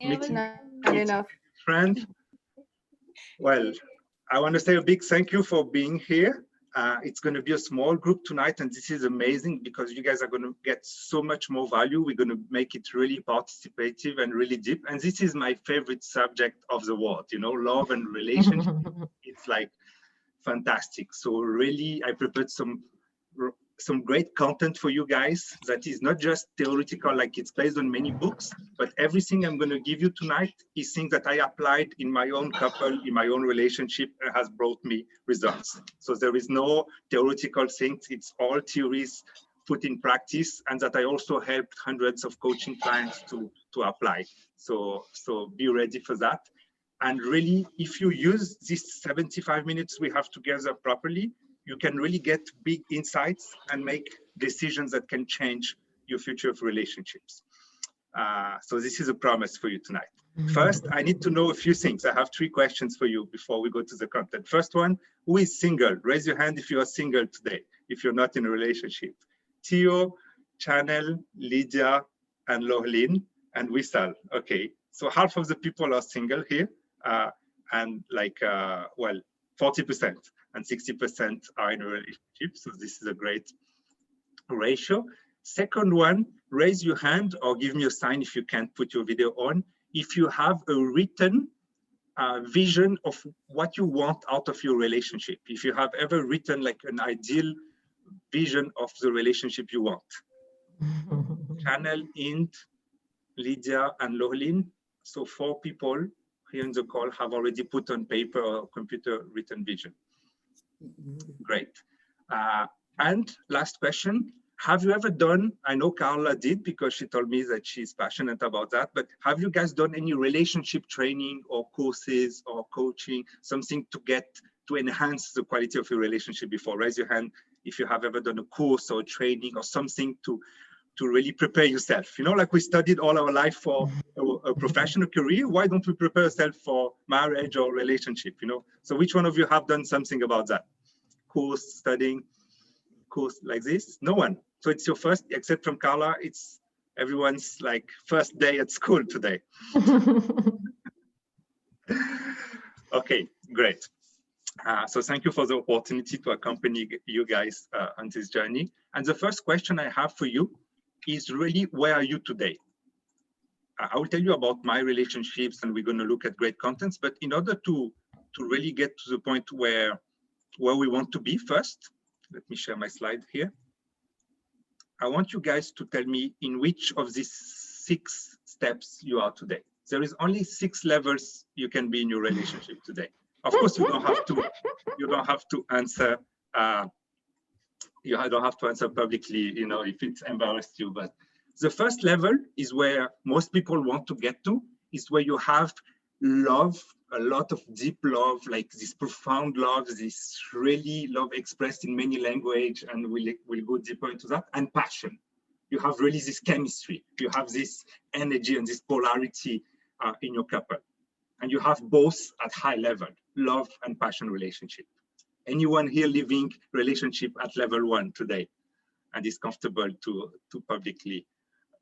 Not enough. Friend. Well, I want to say a big thank you for being here. It's going to be a small group tonight, and this is amazing because you guys are going to get so much more value. We're going to make it really participative and really deep. And this is my favorite subject of the world, you know, love and relationship. It's like fantastic. So really, I prepared some great content for you guys that is not just theoretical, like it's based on many books, but everything I'm going to give you tonight is things that I applied in my own couple, in my own relationship, and has brought me results. So there is no theoretical things, it's all theories put in practice, and that I also helped hundreds of coaching clients to apply. So be ready for that. And really, if you use these 75 minutes we have together properly, you can really get big insights and make decisions that can change your future of relationships. So this is a promise for you tonight. First, I need to know a few things. I have 3 questions for you before we go to the content. First one, who is single? Raise your hand if you are single today, if you're not in a relationship. Theo, Chanel, Lydia, and Lohlin, and Wissal. Okay, so half of the people are single here, and like, well, 40%. And 60% are in a relationship. So this is a great ratio. Second one, raise your hand or give me a sign if you can't put your video on. If you have a written vision of what you want out of your relationship. If you have ever written like an ideal vision of the relationship you want. Chanel, Int, Lydia, and Lohlin. So 4 people here in the call have already put on paper or computer written vision. Great. And last question, have you ever done, I know Carla did because she told me that she's passionate about that, but have you guys done any relationship training or courses or coaching, something to enhance the quality of your relationship before? Raise your hand if you have ever done a course or training or something to really prepare yourself. You know, like we studied all our life for a professional career, why don't we prepare ourselves for marriage or relationship, you know? So which one of you have done something about that? Course, studying, course like this? No one. So it's your first, except from Carla, it's everyone's like first day at school today. Okay, great. So thank you for the opportunity to accompany you guys on this journey. And the first question I have for you is really, where are you today? I will tell you about my relationships and we're going to look at great contents, but in order to really get to the point where we want to be first, let me share my slide here. I want you guys to tell me in which of these 6 steps you are today. There is only 6 levels you can be in your relationship today. Of course, you don't have to answer. You don't have to answer publicly, you know, if it's embarrassed you. But the first level is where most people want to get to, is where you have love, a lot of deep love, like this profound love, this really love expressed in many languages, and we'll go deeper into that, and passion. You have really this chemistry, you have this energy and this polarity in your couple. And you have both at high level, love and passion relationship. Anyone here living relationship at level 1 today and is comfortable to publicly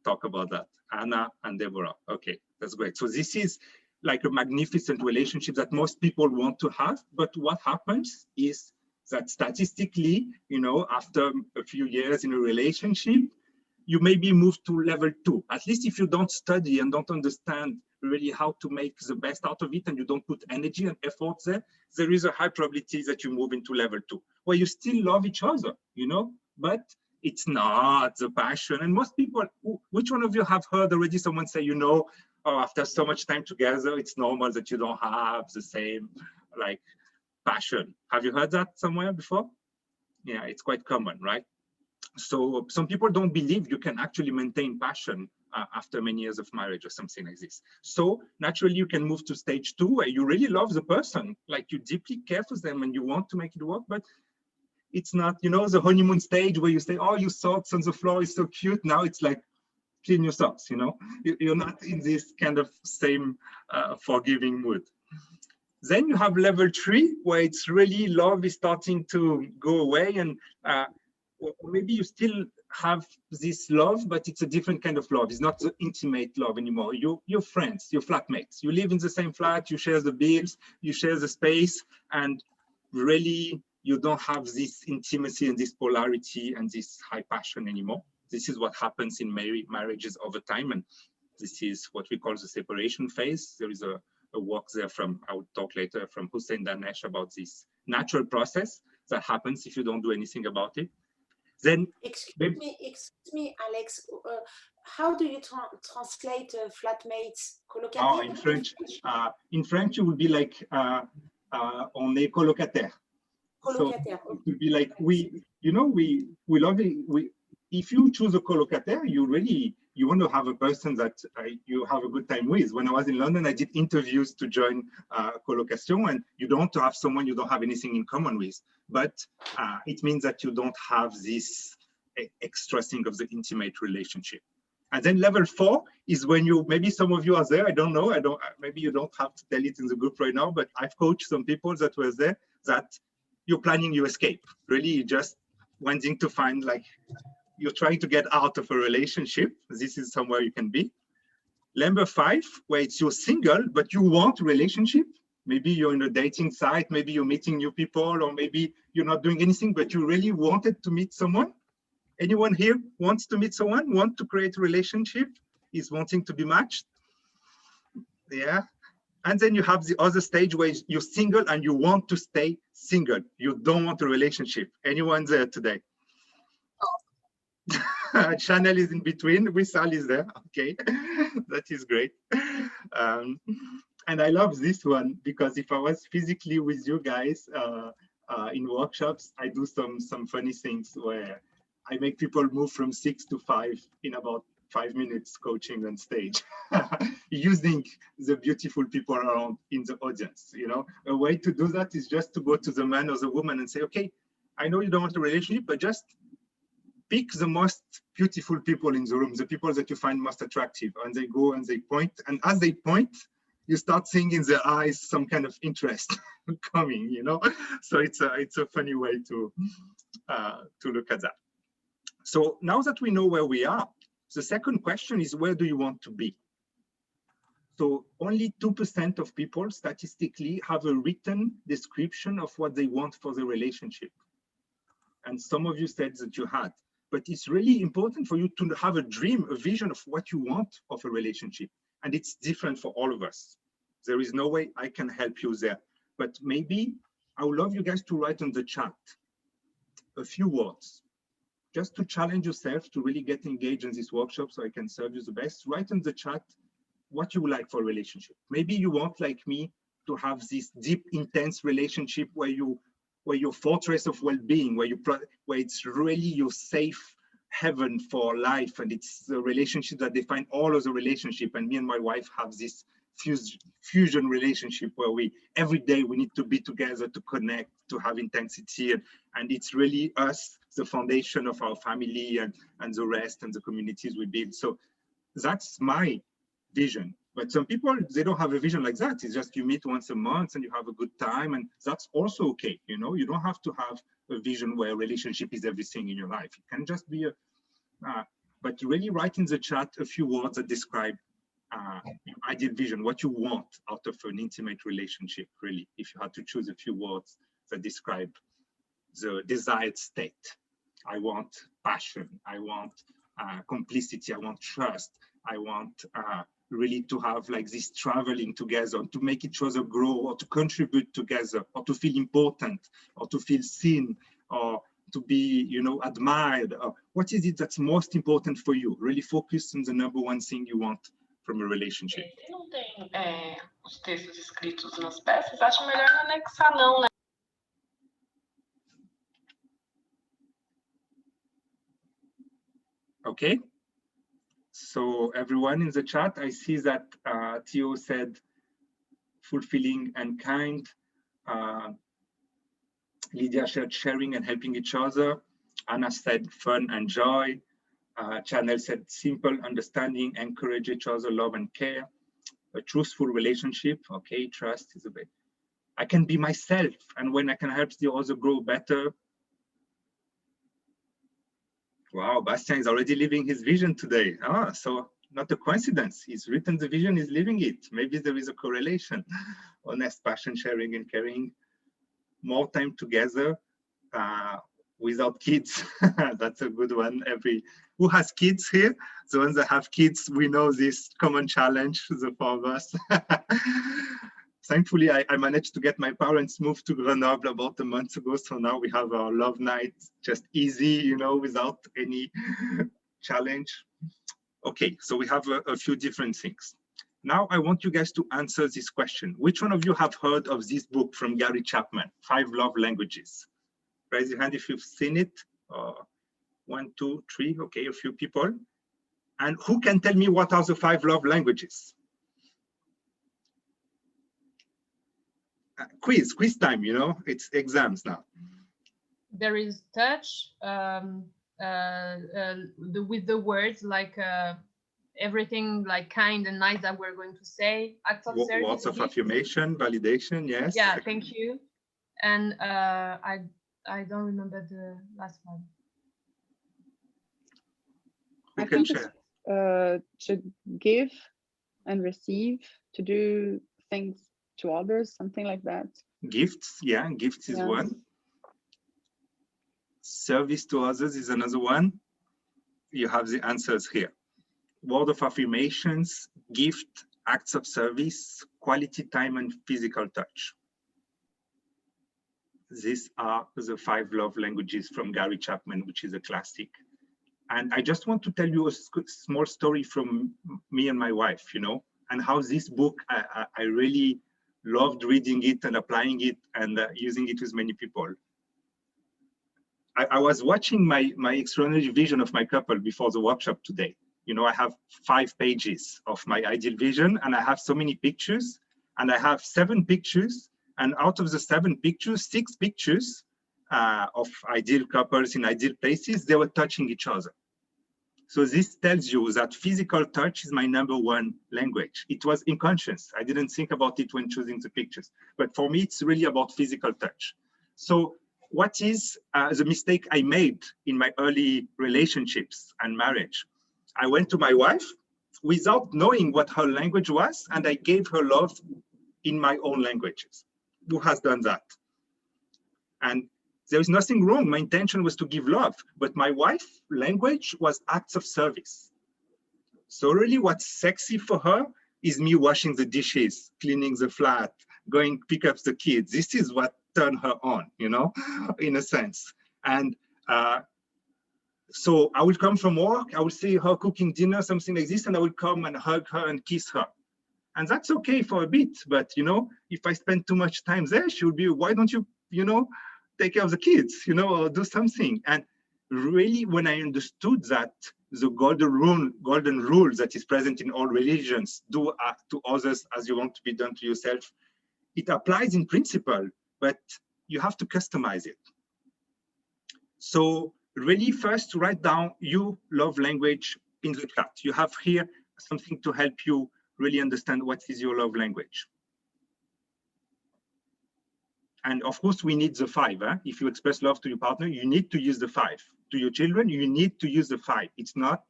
talk about that? Anna and Deborah. Okay, that's great. So this is like a magnificent relationship that most people want to have. But what happens is that statistically, you know, after a few years in a relationship, you maybe move to level 2. At least if you don't study and don't understand really how to make the best out of it, and you don't put energy and effort there is a high probability that you move into level 2, where you still love each other, you know, but it's not the passion. And most people, which one of you have heard already someone say, you know, oh, after so much time together, it's normal that you don't have the same like passion? Have you heard that somewhere before? Yeah, it's quite common, right? So some people don't believe you can actually maintain passion after many years of marriage or something like this. So naturally you can move to stage 2, where you really love the person, like you deeply care for them and you want to make it work, but it's not, you know, the honeymoon stage where you say, oh, your socks on the floor is so cute. Now it's like, clean your socks, you know, you're not in this kind of same forgiving mood. Then you have level 3, where it's really love is starting to go away, and or maybe you still have this love, but it's a different kind of love. It's not the intimate love anymore. You're friends, you're flatmates. You live in the same flat, you share the bills, you share the space, and really you don't have this intimacy and this polarity and this high passion anymore. This is what happens in marriages over time, and this is what we call the separation phase. There is a work there from, I will talk later, from Hussein Danesh about this natural process that happens if you don't do anything about it. Then, excuse me, Alex. How do you translate flatmates, colocataire? Oh, in French, it would be like on est colocataire. Colocataire. So it would be like we love it. If you choose a colocataire, you want to have a person that you have a good time with. When I was in London, I did interviews to join colocation, and you don't want to have someone you don't have anything in common with. But it means that you don't have this extra thing of the intimate relationship. And then level 4 is when maybe some of you are there, I don't know, maybe you don't have to tell it in the group right now, but I've coached some people that were there that you're planning your escape, really just wanting to find, like, you're trying to get out of a relationship. This is somewhere you can be. Number 5, where it's you're single, but you want a relationship. Maybe you're in a dating site, maybe you're meeting new people, or maybe you're not doing anything, but you really wanted to meet someone. Anyone here wants to meet someone, want to create a relationship, is wanting to be matched? Yeah. And then you have the other stage where you're single and you want to stay single. You don't want a relationship. Anyone there today? Chanel is in between. Wissal is there. Okay, that is great. And I love this one because if I was physically with you guys in workshops, I do some funny things where I make people move from 6 to 5 in about 5 minutes coaching on stage, using the beautiful people around in the audience. You know, a way to do that is just to go to the man or the woman and say, okay, I know you don't want a relationship, but just pick the most beautiful people in the room, the people that you find most attractive, and they go and they point, and as they point, you start seeing in their eyes some kind of interest coming, you know? So it's a funny way to look at that. So now that we know where we are, the second question is, where do you want to be? So only 2% of people statistically have a written description of what they want for the relationship. And some of you said that you had. But it's really important for you to have a dream, a vision of what you want of a relationship. And it's different for all of us. There is no way I can help you there. But maybe I would love you guys to write on the chat a few words, just to challenge yourself to really get engaged in this workshop so I can serve you the best. Write on the chat what you would like for a relationship. Maybe you want, like me, to have this deep, intense relationship where your fortress of well-being, where it's really your safe heaven for life, and it's the relationship that define all of the relationship. And me and my wife have this fusion relationship where every day we need to be together, to connect, to have intensity, and it's really us, the foundation of our family and the rest and the communities we build. So that's my vision. But some people, they don't have a vision like that. It's just you meet once a month and you have a good time, and that's also okay. You know, you don't have to have a vision where a relationship is everything in your life. It can just be but really write in the chat a few words that describe your ideal vision, what you want out of an intimate relationship, really, if you had to choose a few words that describe the desired state. I want passion, I want complicity, I want trust, I want really to have like this traveling together, to make each other grow, or to contribute together, or to feel important, or to feel seen, or to be, you know, admired. What is it that's most important for you? Really focus on the number one thing you want from a relationship. Se não tem os textos escritos nas peças, acho melhor não anexar não, né? Okay. So everyone in the chat, I see that Theo said fulfilling and kind. Lydia shared sharing and helping each other. Anna said fun and joy. Chanel said simple, understanding, encourage each other, love and care. A truthful relationship. Okay, trust is a bit. I can be myself, and when I can help the other grow better. Wow, Bastian is already living his vision today. Ah, so not a coincidence. He's written the vision, he's living it. Maybe there is a correlation. Honest passion, sharing and caring. More time together without kids. That's a good one. Who has kids here? The ones that have kids, we know this common challenge, the four of us. Thankfully, I managed to get my parents moved to Grenoble about a month ago. So now we have our love night, just easy, you know, without any challenge. Okay, so we have a few different things. Now I want you guys to answer this question. Which one of you have heard of this book from Gary Chapman, 5 Love Languages? Raise your hand if you've seen it. 1, 2, 3, okay, a few people. And who can tell me what are the 5 love languages? Quiz time, you know, it's exams now. There is touch, with the words like everything like kind and nice that we're going to say. Acts of service, words of affirmation, validation, yes. Yeah, thank you. And I don't remember the last one. Who I can think share? It's to give and receive, to do things to others, something like that. Gifts, yeah, gifts is one. Service to others is another one. You have the answers here. Word of affirmations, gift, acts of service, quality time, and physical touch. These are the 5 love languages from Gary Chapman, which is a classic. And I just want to tell you a small story from me and my wife, you know, and how this book, I really loved reading it and applying it and using it with many people. I was watching my extraordinary vision of my couple before the workshop today. You know, I have 5 pages of my ideal vision and I have so many pictures and I have 7 pictures. And out of the 7 pictures, 6 pictures of ideal couples in ideal places, they were touching each other. So this tells you that physical touch is my #1 language. It was unconscious. I didn't think about it when choosing the pictures. But for me, it's really about physical touch. So what is the mistake I made in my early relationships and marriage? I went to my wife without knowing what her language was, and I gave her love in my own languages. Who has done that? And there is nothing wrong. My intention was to give love, but my wife's language was acts of service. So really what's sexy for her is me washing the dishes, cleaning the flat, going pick up the kids. This is what turned her on, you know, in a sense. And so I would come from work, I would see her cooking dinner, something like this, and I would come and hug her and kiss her. And that's okay for a bit, but you know, if I spend too much time there, she would be, why don't you, you know, take care of the kids, you know, or do something. And really, when I understood that the golden rule that is present in all religions, do to others as you want to be done to yourself, it applies in principle, but you have to customize it. So really first write down your love language in the chat. You have here something to help you really understand what is your love language. And of course, we need the 5. If you express love to your partner, you need to use the 5. To your children, you need to use the 5. It's not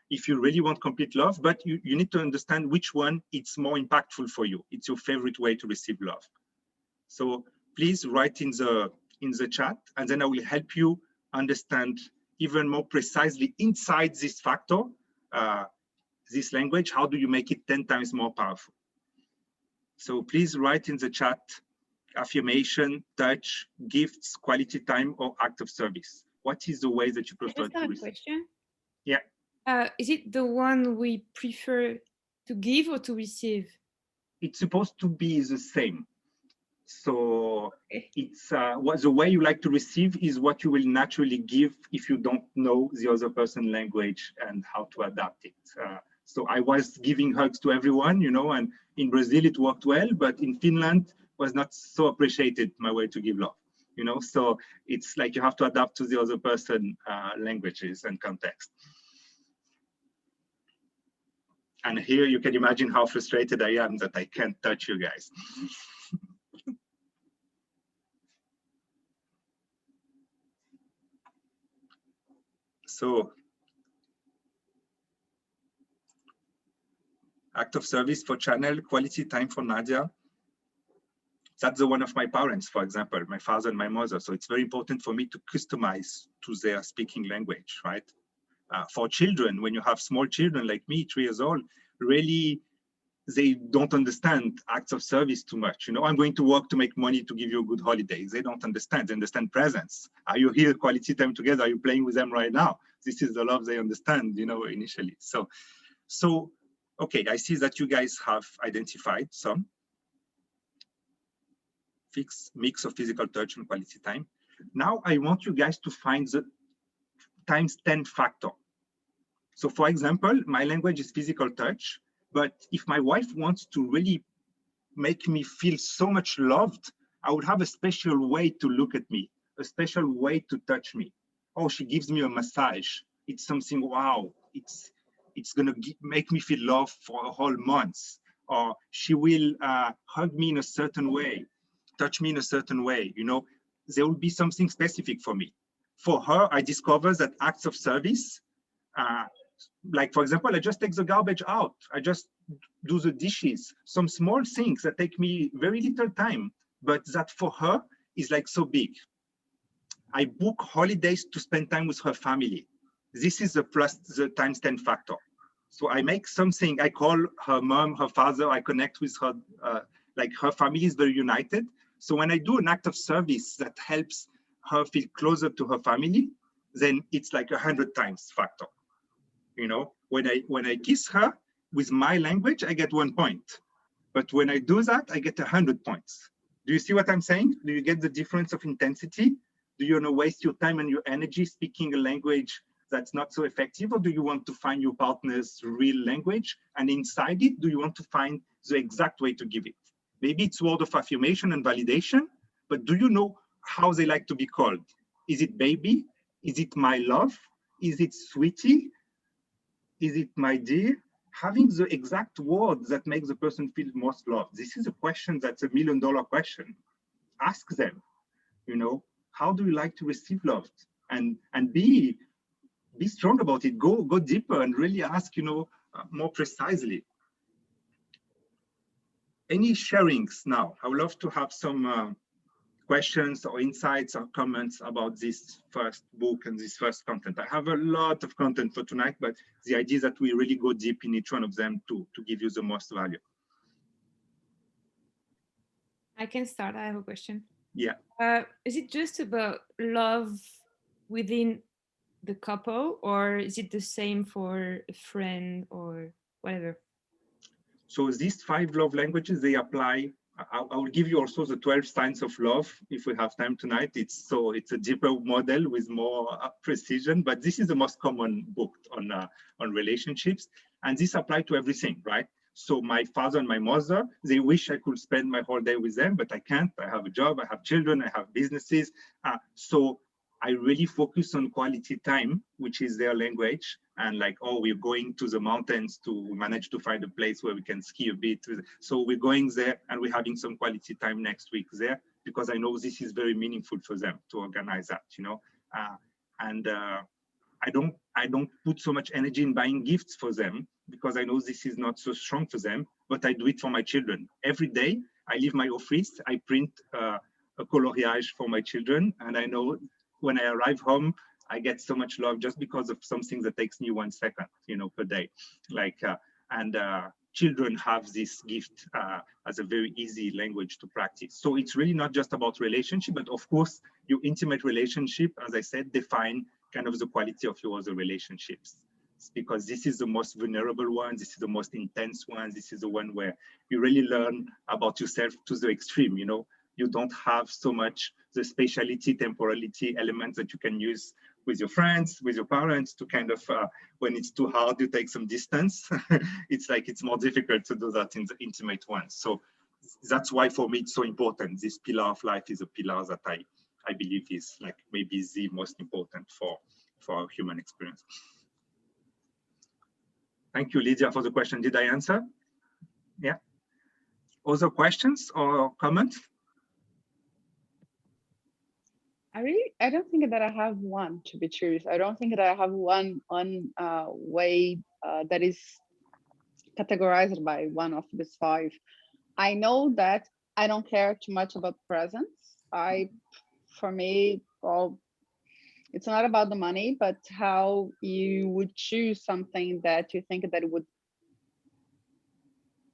if you really want complete love, but you need to understand which one it's more impactful for you. It's your favorite way to receive love. So please write in the chat, and then I will help you understand even more precisely inside this factor, this language, how do you make it 10 times more powerful? So please write in the chat affirmation, touch, gifts, quality time, or act of service. What is the way that you prefer to receive? Question? Yeah. Is it the one we prefer to give or to receive? It's supposed to be the same. So it's what the way you like to receive is what you will naturally give if you don't know the other person's language and how to adapt it. So I was giving hugs to everyone, you know, and in Brazil it worked well, but in Finland was not so appreciated my way to give love, you know. So it's like you have to adapt to the other person languages and context. And here you can imagine how frustrated I am that I can't touch you guys. So act of service for channel, quality time for Nadia. That's the one of my parents, for example, my father and my mother. So it's very important for me to customize to their speaking language, right? For children, when you have small children like me, 3 years old, really, they don't understand acts of service too much. You know, I'm going to work to make money to give you a good holiday. They don't understand. They understand presence. Are you here, quality time together? Are you playing with them right now? This is the love they understand, you know, initially. So okay, I see that you guys have identified some mix of physical touch and quality time. Now I want you guys to find the times 10 factor. So for example, my language is physical touch, but if my wife wants to really make me feel so much loved, I would have a special way to look at me, a special way to touch me. Oh, she gives me a massage. It's something, wow, it's gonna make me feel love for a whole month. Or she will hug me in a certain way, touch me in a certain way. You know, there will be something specific for me. For her, I discovered that acts of service, like for example, I just take the garbage out. I just do the dishes, some small things that take me very little time, but that for her is like so big. I book holidays to spend time with her family. This is the plus the times 10 factor. So I make something, I call her mom, her father, I connect with her, like her family is very united. So when I do an act of service that helps her feel closer to her family, then it's like 100 times factor. You know, when I kiss her with my language, I get 1 point. But when I do that, I get 100 points. Do you see what I'm saying? Do you get the difference of intensity? Do you want to waste your time and your energy speaking a language that's not so effective? Or do you want to find your partner's real language? And inside it, do you want to find the exact way to give it? Maybe it's word of affirmation and validation, but do you know how they like to be called? Is it baby? Is it my love? Is it sweetie? Is it my dear? Having the exact word that makes the person feel most loved. This is a question that's $1 million question. Ask them, you know, how do you like to receive love? And be strong about it. Go deeper and really ask, you know, more precisely. Any sharings now? I would love to have some questions or insights or comments about this first book and this first content. I have a lot of content for tonight, but the idea is that we really go deep in each one of them to give you the most value. I can start. I have a question. Yeah. Is it just about love within the couple, or is it the same for a friend or whatever? So these 5 love languages, they apply. I will give you also the 12 signs of love if we have time tonight. It's a deeper model with more precision, but this is the most common book on relationships, and this applies to everything, right? So my father and my mother, they wish I could spend my whole day with them, but I can't. I have a job, I have children, I have businesses. So I really focus on quality time, which is their language. And like, oh, we're going to the mountains to manage to find a place where we can ski a bit. So we're going there and we're having some quality time next week there, because I know this is very meaningful for them to organize that, you know. I don't put so much energy in buying gifts for them because I know this is not so strong for them, but I do it for my children. Every day I leave my office, I print a coloriage for my children, and I know when I arrive home, I get so much love just because of something that takes me 1 second, you know, per day. Like, children have this gift as a very easy language to practice. So it's really not just about relationship, but of course, your intimate relationship, as I said, define kind of the quality of your other relationships. It's because this is the most vulnerable one, this is the most intense one, this is the one where you really learn about yourself to the extreme, you know. You don't have so much the spatiality, temporality elements that you can use with your friends, with your parents to kind of, when it's too hard, you take some distance. It's like, it's more difficult to do that in the intimate ones. So that's why for me, it's so important. This pillar of life is a pillar that I believe is like maybe the most important for our human experience. Thank you, Lydia, for the question. Did I answer? Yeah. Other questions or comments? I don't think that I have one, to be true. I don't think that I have one way that is categorized by one of these five. I know that I don't care too much about presents. For me, well, it's not about the money, but how you would choose something that you think that would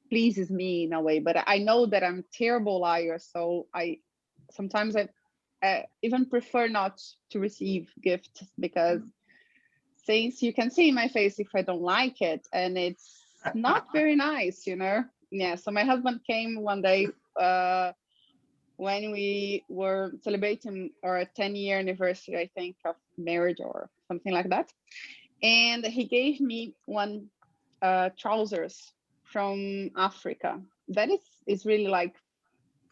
pleases me in a way. But I know that I'm a terrible liar, so sometimes I even prefer not to receive gifts, because since you can see in my face if I don't like it, and it's not very nice, you know. Yeah. So my husband came one day when we were celebrating our 10-year anniversary, I think, of marriage or something like that. And he gave me one trousers from Africa. That is really like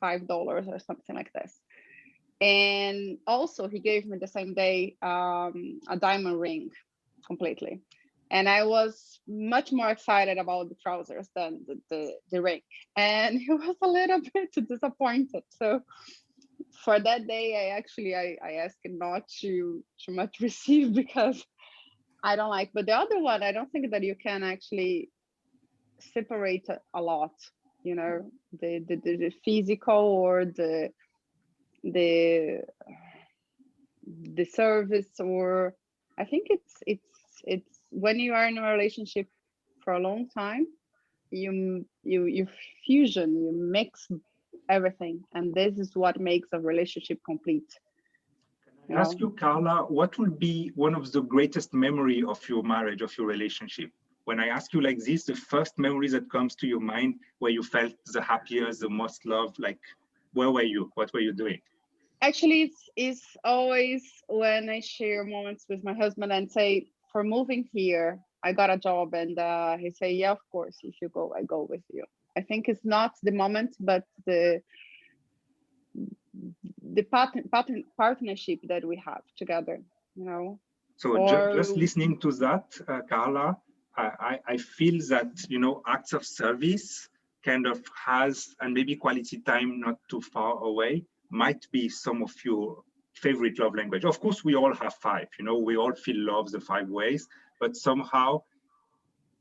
$5 or something like this. And also he gave me the same day a diamond ring completely. And I was much more excited about the trousers than the ring. And he was a little bit disappointed. So for that day, I asked not to much receive, because I don't like. But the other one, I don't think that you can actually separate a lot, you know, the physical or the service. Or I think it's when you are in a relationship for a long time, you fusion, you mix everything, and this is what makes a relationship complete. Can I ask you, Carla, what will be one of the greatest memory of your marriage, of your relationship? When I ask you like this, the first memory that comes to your mind where you felt the happiest, the most love, like where were you? What were you doing? Actually, it's always when I share moments with my husband and say, for moving here, I got a job, and he say, yeah, of course, if you go, I go with you. I think it's not the moment, but the partnership that we have together, you know. So just listening to that, Carla, I feel that, you know, acts of service kind of has, and maybe quality time not too far away, might be some of your favorite love language. Of course, we all have five, you know, we all feel love the 5 ways, but somehow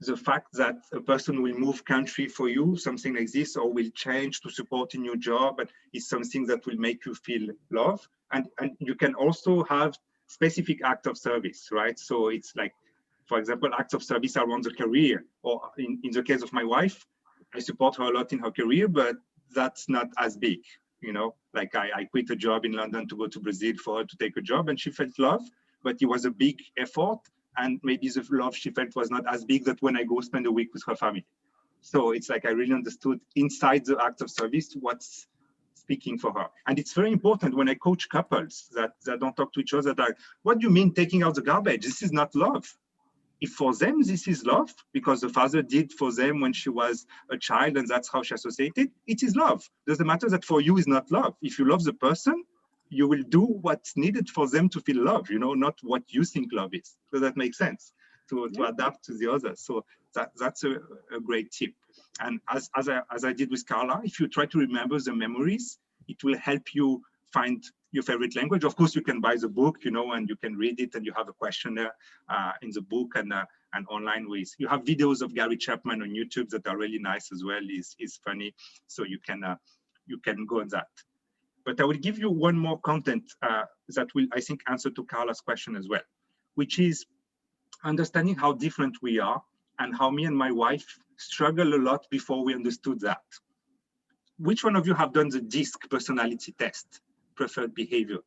the fact that a person will move country for you, something like this, or will change to support in your job, is something that will make you feel love. And you can also have specific act of service, right? So it's like, for example, acts of service around the career, or in the case of my wife, I support her a lot in her career, but that's not as big, you know, like I quit a job in London to go to Brazil for her to take a job, and she felt love, but it was a big effort. And maybe the love she felt was not as big that when I go spend a week with her family. So it's like I really understood inside the act of service what's speaking for her. And it's very important when I coach couples that don't talk to each other, that what do you mean taking out the garbage? This is not love. If for them this is love, because the father did for them when she was a child and that's how she associated, it is love. Doesn't matter that for you is not love. If you love the person, you will do what's needed for them to feel love, you know, not what you think love is. So that makes sense to adapt to the others. So that's a great tip. And as I did with Carla, if you try to remember the memories, it will help you find your favorite language. Of course, you can buy the book, you know, and you can read it, and you have a questionnaire in the book, and online ways. You have videos of Gary Chapman on YouTube that are really nice as well. Is funny, so you can go on that. But I will give you one more content that will, I think, answer to Carla's question as well, which is understanding how different we are and how me and my wife struggle a lot before we understood that. Which one of you have done the DISC personality test, preferred behavior?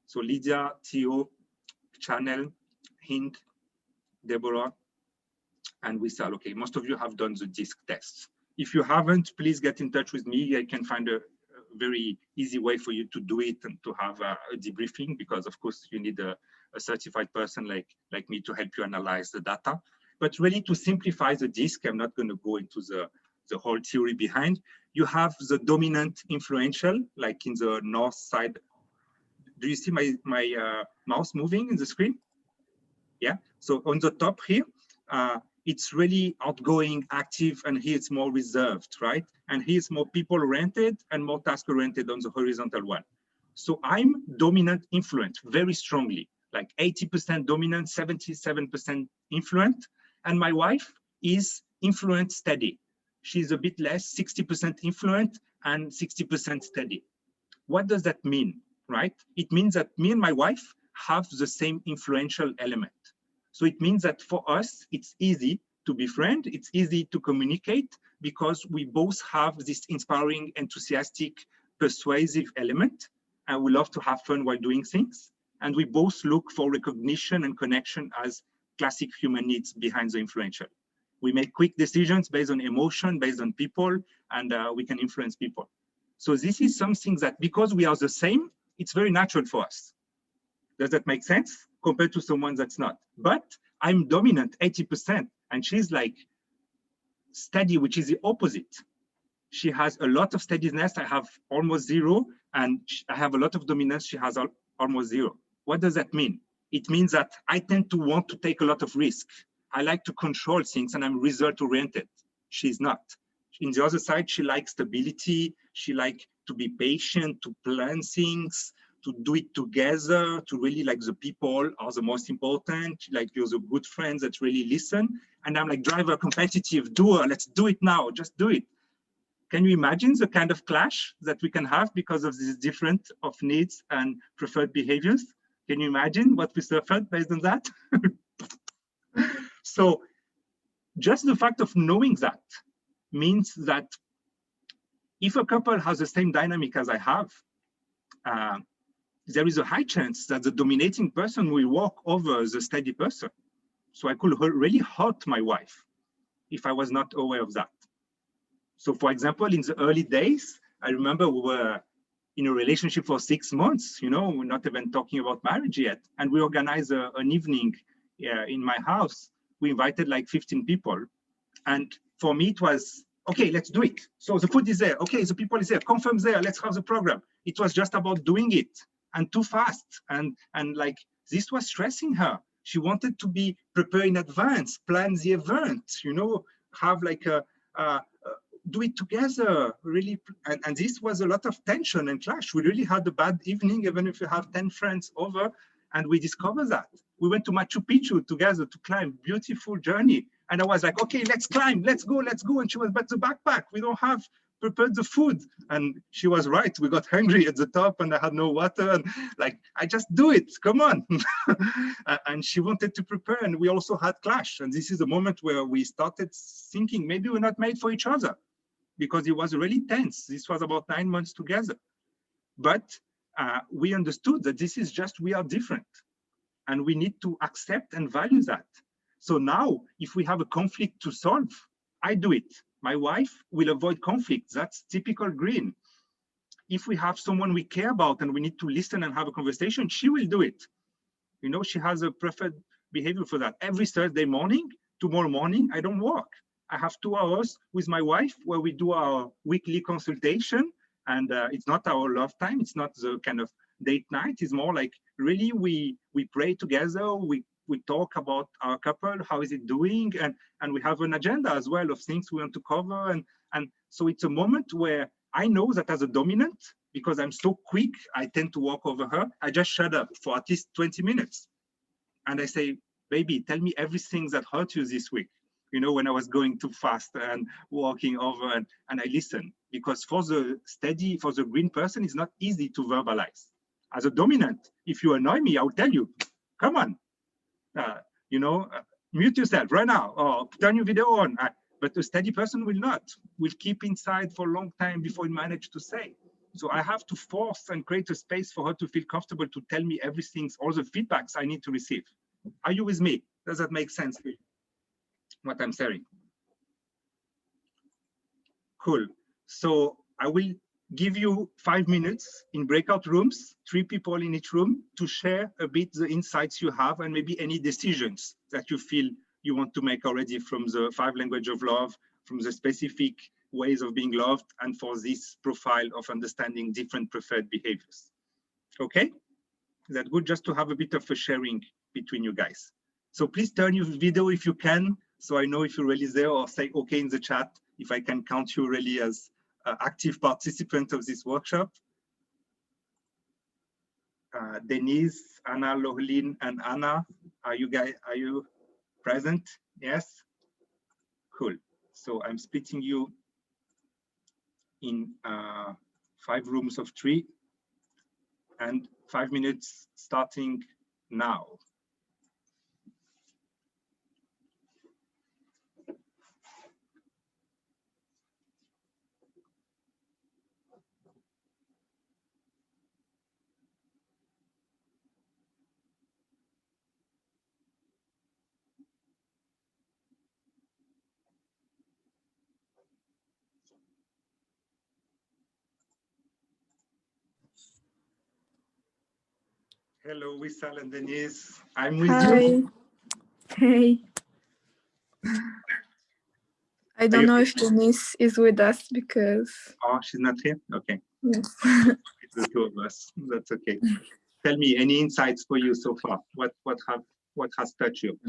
So Lydia, Theo, Chanel, Hint, Deborah, and Wissal. Okay, most of you have done the DISC tests. If you haven't, please get in touch with me. I can find a very easy way for you to do it and to have a debriefing, because of course you need a certified person like me to help you analyze the data. But really, to simplify the DISC, I'm not going to go into the whole theory behind. You have the dominant influential, like in the north side. Do you see my mouse moving in the screen? Yeah, so on the top here, it's really outgoing, active, and here it's more reserved, right? And here it's more people-oriented and more task-oriented on the horizontal one. So I'm dominant influent very strongly, like 80% dominant, 77% influent. And my wife is influent steady. She's a bit less, 60% influent and 60% steady. What does that mean, right? It means that me and my wife have the same influential element. So it means that for us, it's easy to befriend, it's easy to communicate because we both have this inspiring, enthusiastic, persuasive element, and we love to have fun while doing things. And we both look for recognition and connection as classic human needs behind the influential. We make quick decisions based on emotion, based on people, and we can influence people. So this is something that because we are the same, it's very natural for us. Does that make sense? Compared to someone that's not. But I'm dominant 80%, and she's like steady, which is the opposite. She has a lot of steadiness. I have almost zero, and I have a lot of dominance. She has almost zero. What does that mean? It means that I tend to want to take a lot of risk. I like to control things, and I'm result-oriented. She's not. In the other side, she likes stability. She likes to be patient, to plan things, to do it together, to really like the people are the most important. Like you're the good friends that really listen. And I'm like driver, competitive, doer. Let's do it now. Just do it. Can you imagine the kind of clash that we can have because of this different of needs and preferred behaviors? Can you imagine what we suffered based on that? So just the fact of knowing that means that if a couple has the same dynamic as I have, there is a high chance that the dominating person will walk over the steady person. So I could really hurt my wife if I was not aware of that. So for example, in the early days, I remember we were in a relationship for 6 months, you know, we're not even talking about marriage yet. And we organized an evening in my house. We invited like 15 people. And for me, it was, okay, let's do it. So the food is there. Okay, the people is there. Confirms there. Let's have the program. It was just about doing it and too fast. And like, this was stressing her. She wanted to be prepared in advance, plan the event, you know, have like do it together, really. And this was a lot of tension and clash. We really had a bad evening, even if you have 10 friends over, and we discovered that. We went to Machu Picchu together to climb, beautiful journey. And I was like, okay, let's climb, let's go. And she was, but the backpack, we don't have prepared the food. And she was right, we got hungry at the top and I had no water. And like, I just do it, come on. And she wanted to prepare, and we also had clash. And this is a moment where we started thinking, maybe we're not made for each other, because it was really tense. This was about 9 months together. But we understood that this is just, we are different. And we need to accept and value that. So now, if we have a conflict to solve, I do it. My wife will avoid conflict. That's typical green. If we have someone we care about and we need to listen and have a conversation, she will do it. You know, she has a preferred behavior for that. Every Thursday morning, tomorrow morning, I don't work. I have 2 hours with my wife where we do our weekly consultation. And it's not our love time. It's not the kind of date night. It's more like really we pray together. We talk about our couple, how is it doing? And we have an agenda as well of things we want to cover. And so it's a moment where I know that as a dominant, because I'm so quick, I tend to walk over her. I just shut up for at least 20 minutes. And I say, baby, tell me everything that hurt you this week. You know, when I was going too fast and walking over, and I listen. Because for the steady, for the green person, it's not easy to verbalize. As a dominant, if you annoy me, I'll tell you, come on, you know, mute yourself right now, or turn your video on. But a steady person will not, will keep inside for a long time before he manage to say. So I have to force and create a space for her to feel comfortable to tell me everything, all the feedbacks I need to receive. Are you with me? Does that make sense to you, what I'm saying? Cool. So I will give you 5 minutes in breakout rooms, 3 people in each room, to share a bit the insights you have and maybe any decisions that you feel you want to make already from the 5 languages of love, from the specific ways of being loved, and for this profile of understanding different preferred behaviors. Okay? Is that good? Just to have a bit of a sharing between you guys. So please turn your video if you can, so I know if you're really there, or say okay in the chat if I can count you really as active participant of this workshop. Denise, Anna, Lohlin, and Anna. Are you present? Yes? Cool. So I'm splitting you in 5 rooms of 3 and 5 minutes starting now. Hello, Wissal and Denise. I'm with you. Hey. I don't know if Denise is with us because. Oh, she's not here? Okay. Yes. It's the 2 of us. That's okay. Tell me, any insights for you so far? What has touched you?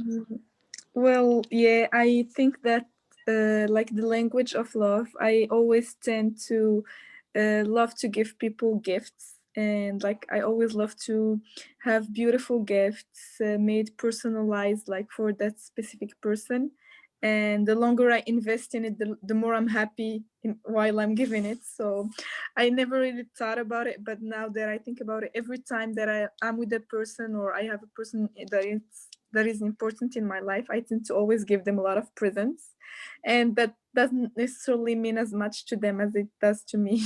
Well, yeah, I think that like the language of love, I always tend to love to give people gifts, and like I always love to have beautiful gifts made personalized, like for that specific person. And the longer I invest in it, the more I'm happy while I'm giving it. So I never really thought about it, but now that I think about it, every time that I'm with a person or I have a person that is important in my life, I tend to always give them a lot of presents, and that doesn't necessarily mean as much to them as it does to me.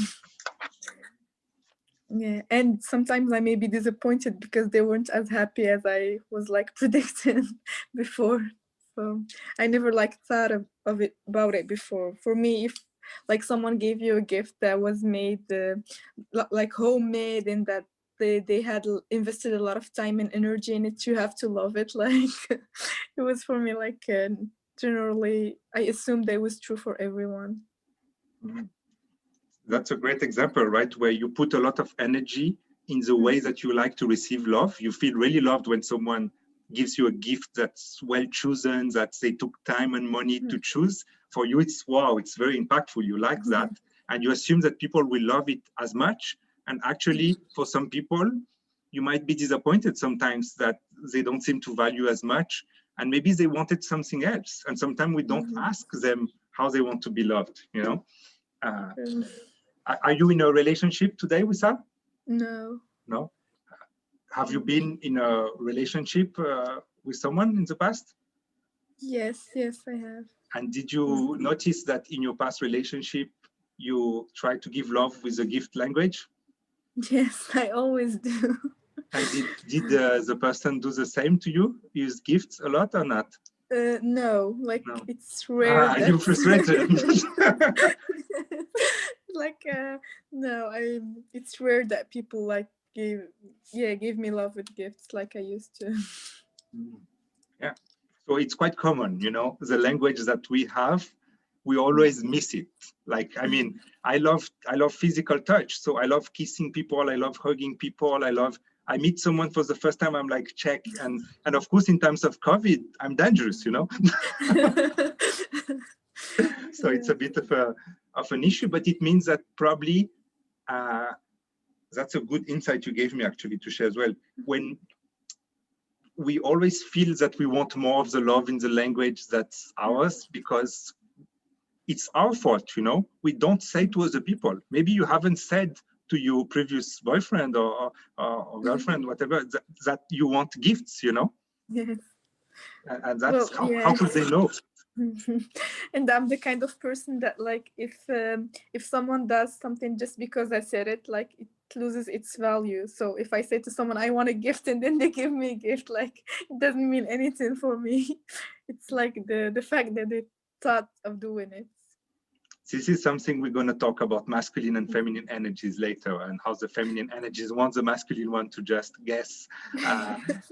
Yeah, and sometimes I may be disappointed because they weren't as happy as I was like predicting before. So I never like thought about it before. For me, if like someone gave you a gift that was made like homemade and that they had invested a lot of time and energy in it, you have to love it. Like it was for me like generally I assumed that was true for everyone. That's a great example, right? Where you put a lot of energy in the way that you like to receive love. You feel really loved when someone gives you a gift that's well chosen, that they took time and money to choose. For you, it's wow, it's very impactful. You like that. And you assume that people will love it as much. And actually, for some people, you might be disappointed sometimes that they don't seem to value as much. And maybe they wanted something else. And sometimes we don't ask them how they want to be loved, you know? Are you in a relationship today with her? No. No? Have you been in a relationship with someone in the past? Yes, I have. And did you notice that in your past relationship, you try to give love with a gift language? Yes, I always do. And did the person do the same to you? Use gifts a lot or not? No, like No. it's rare. That... You're frustrated. Like no, it's rare that people like give me love with gifts like I used to. Yeah, so it's quite common, you know, the language that we have, we always miss it. Like, I mean, I love physical touch, so I love kissing people, I love hugging people, I meet someone for the first time, I'm like, check, and of course in terms of COVID, I'm dangerous, you know. So it's a bit of an issue, but it means that probably that's a good insight you gave me actually to share as well. When we always feel that we want more of the love in the language that's ours because it's our fault, you know. We don't say to other people. Maybe you haven't said to your previous boyfriend or girlfriend, whatever, that you want gifts, you know. Yes. And that's how could they know? And I'm the kind of person that like if someone does something just because I said it, like it loses its value. So if I say to someone I want a gift and then they give me a gift, like it doesn't mean anything for me. It's like the fact that they thought of doing it. This is something we're going to talk about, masculine and feminine energies later, and how the feminine energies want the masculine one to just guess.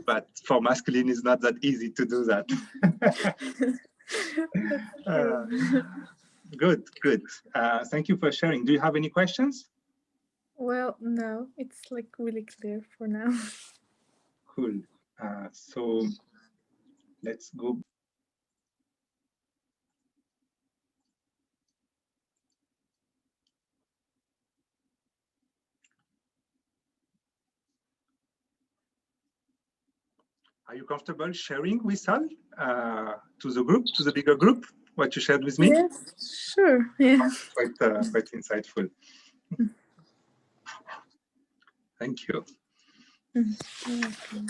But for masculine, it's not that easy to do that. Good. Thank you for sharing. Do you have any questions? Well, no, it's like really clear for now. Cool. So let's go. Are you comfortable sharing with Sal to the group, to the bigger group, what you shared with me? Yes, sure. Yeah. Quite insightful. Thank you. Okay.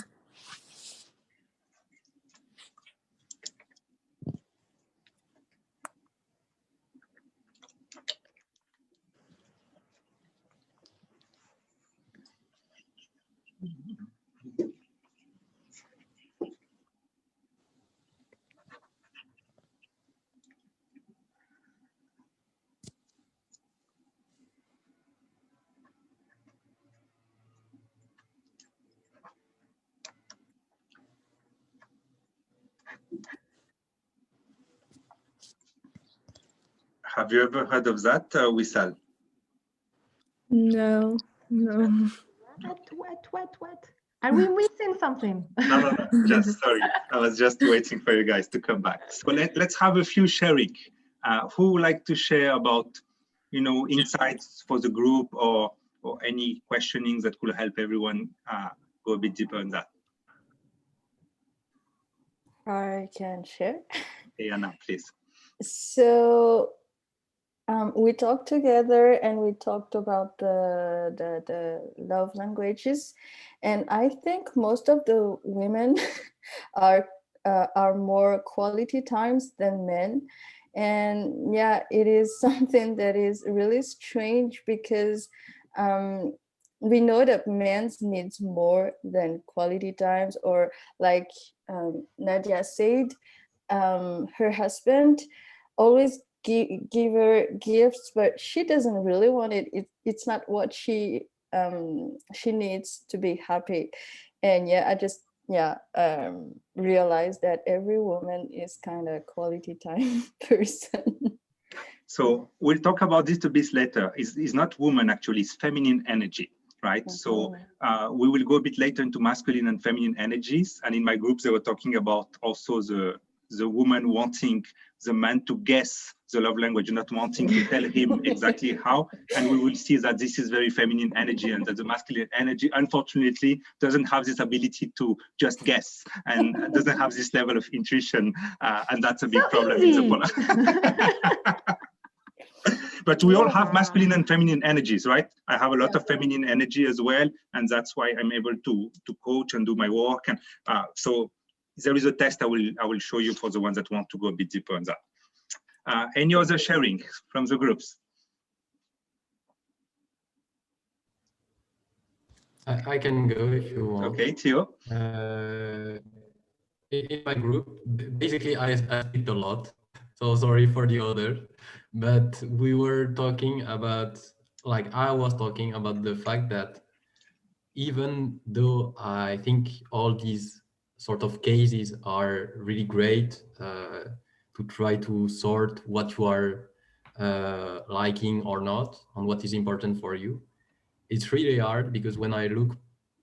Have you ever heard of that, Wissal? No. What? Are we missing something? No. Just sorry. I was just waiting for you guys to come back. So let's have a few sharing. Who would like to share about, insights for the group or any questionings that could help everyone go a bit deeper in that? I can share. Anna, please. So we talked together and we talked about the love languages, and I think most of the women are more quality times than men. And yeah, it is something that is really strange because we know that men needs more than quality times, or like Nadia said, her husband always give her gifts, but she doesn't really want it. It's not what she needs to be happy. And yeah, I just realized that every woman is kind of quality time person. So we'll talk about this a bit later. It's not woman, actually, it's feminine energy, right? Mm-hmm. So we will go a bit later into masculine and feminine energies. And in my groups, they were talking about also the woman wanting the man to guess the love language, not wanting to tell him exactly how. And we will see that this is very feminine energy, and that the masculine energy, unfortunately, doesn't have this ability to just guess and doesn't have this level of intuition. And that's a big problem in the polar. But we all have masculine and feminine energies, right? I have a lot of feminine energy as well, and that's why I'm able to coach and do my work. And so there is a test I will show you for the ones that want to go a bit deeper on that. Any other sharing from the groups? I can go if you want. Okay, Theo. In my group, basically I speak a lot, so sorry for the others, but we were talking about, like I was talking about the fact that even though I think all these sort of cases are really great to try to sort what you are liking or not, and what is important for you, it's really hard, because when I look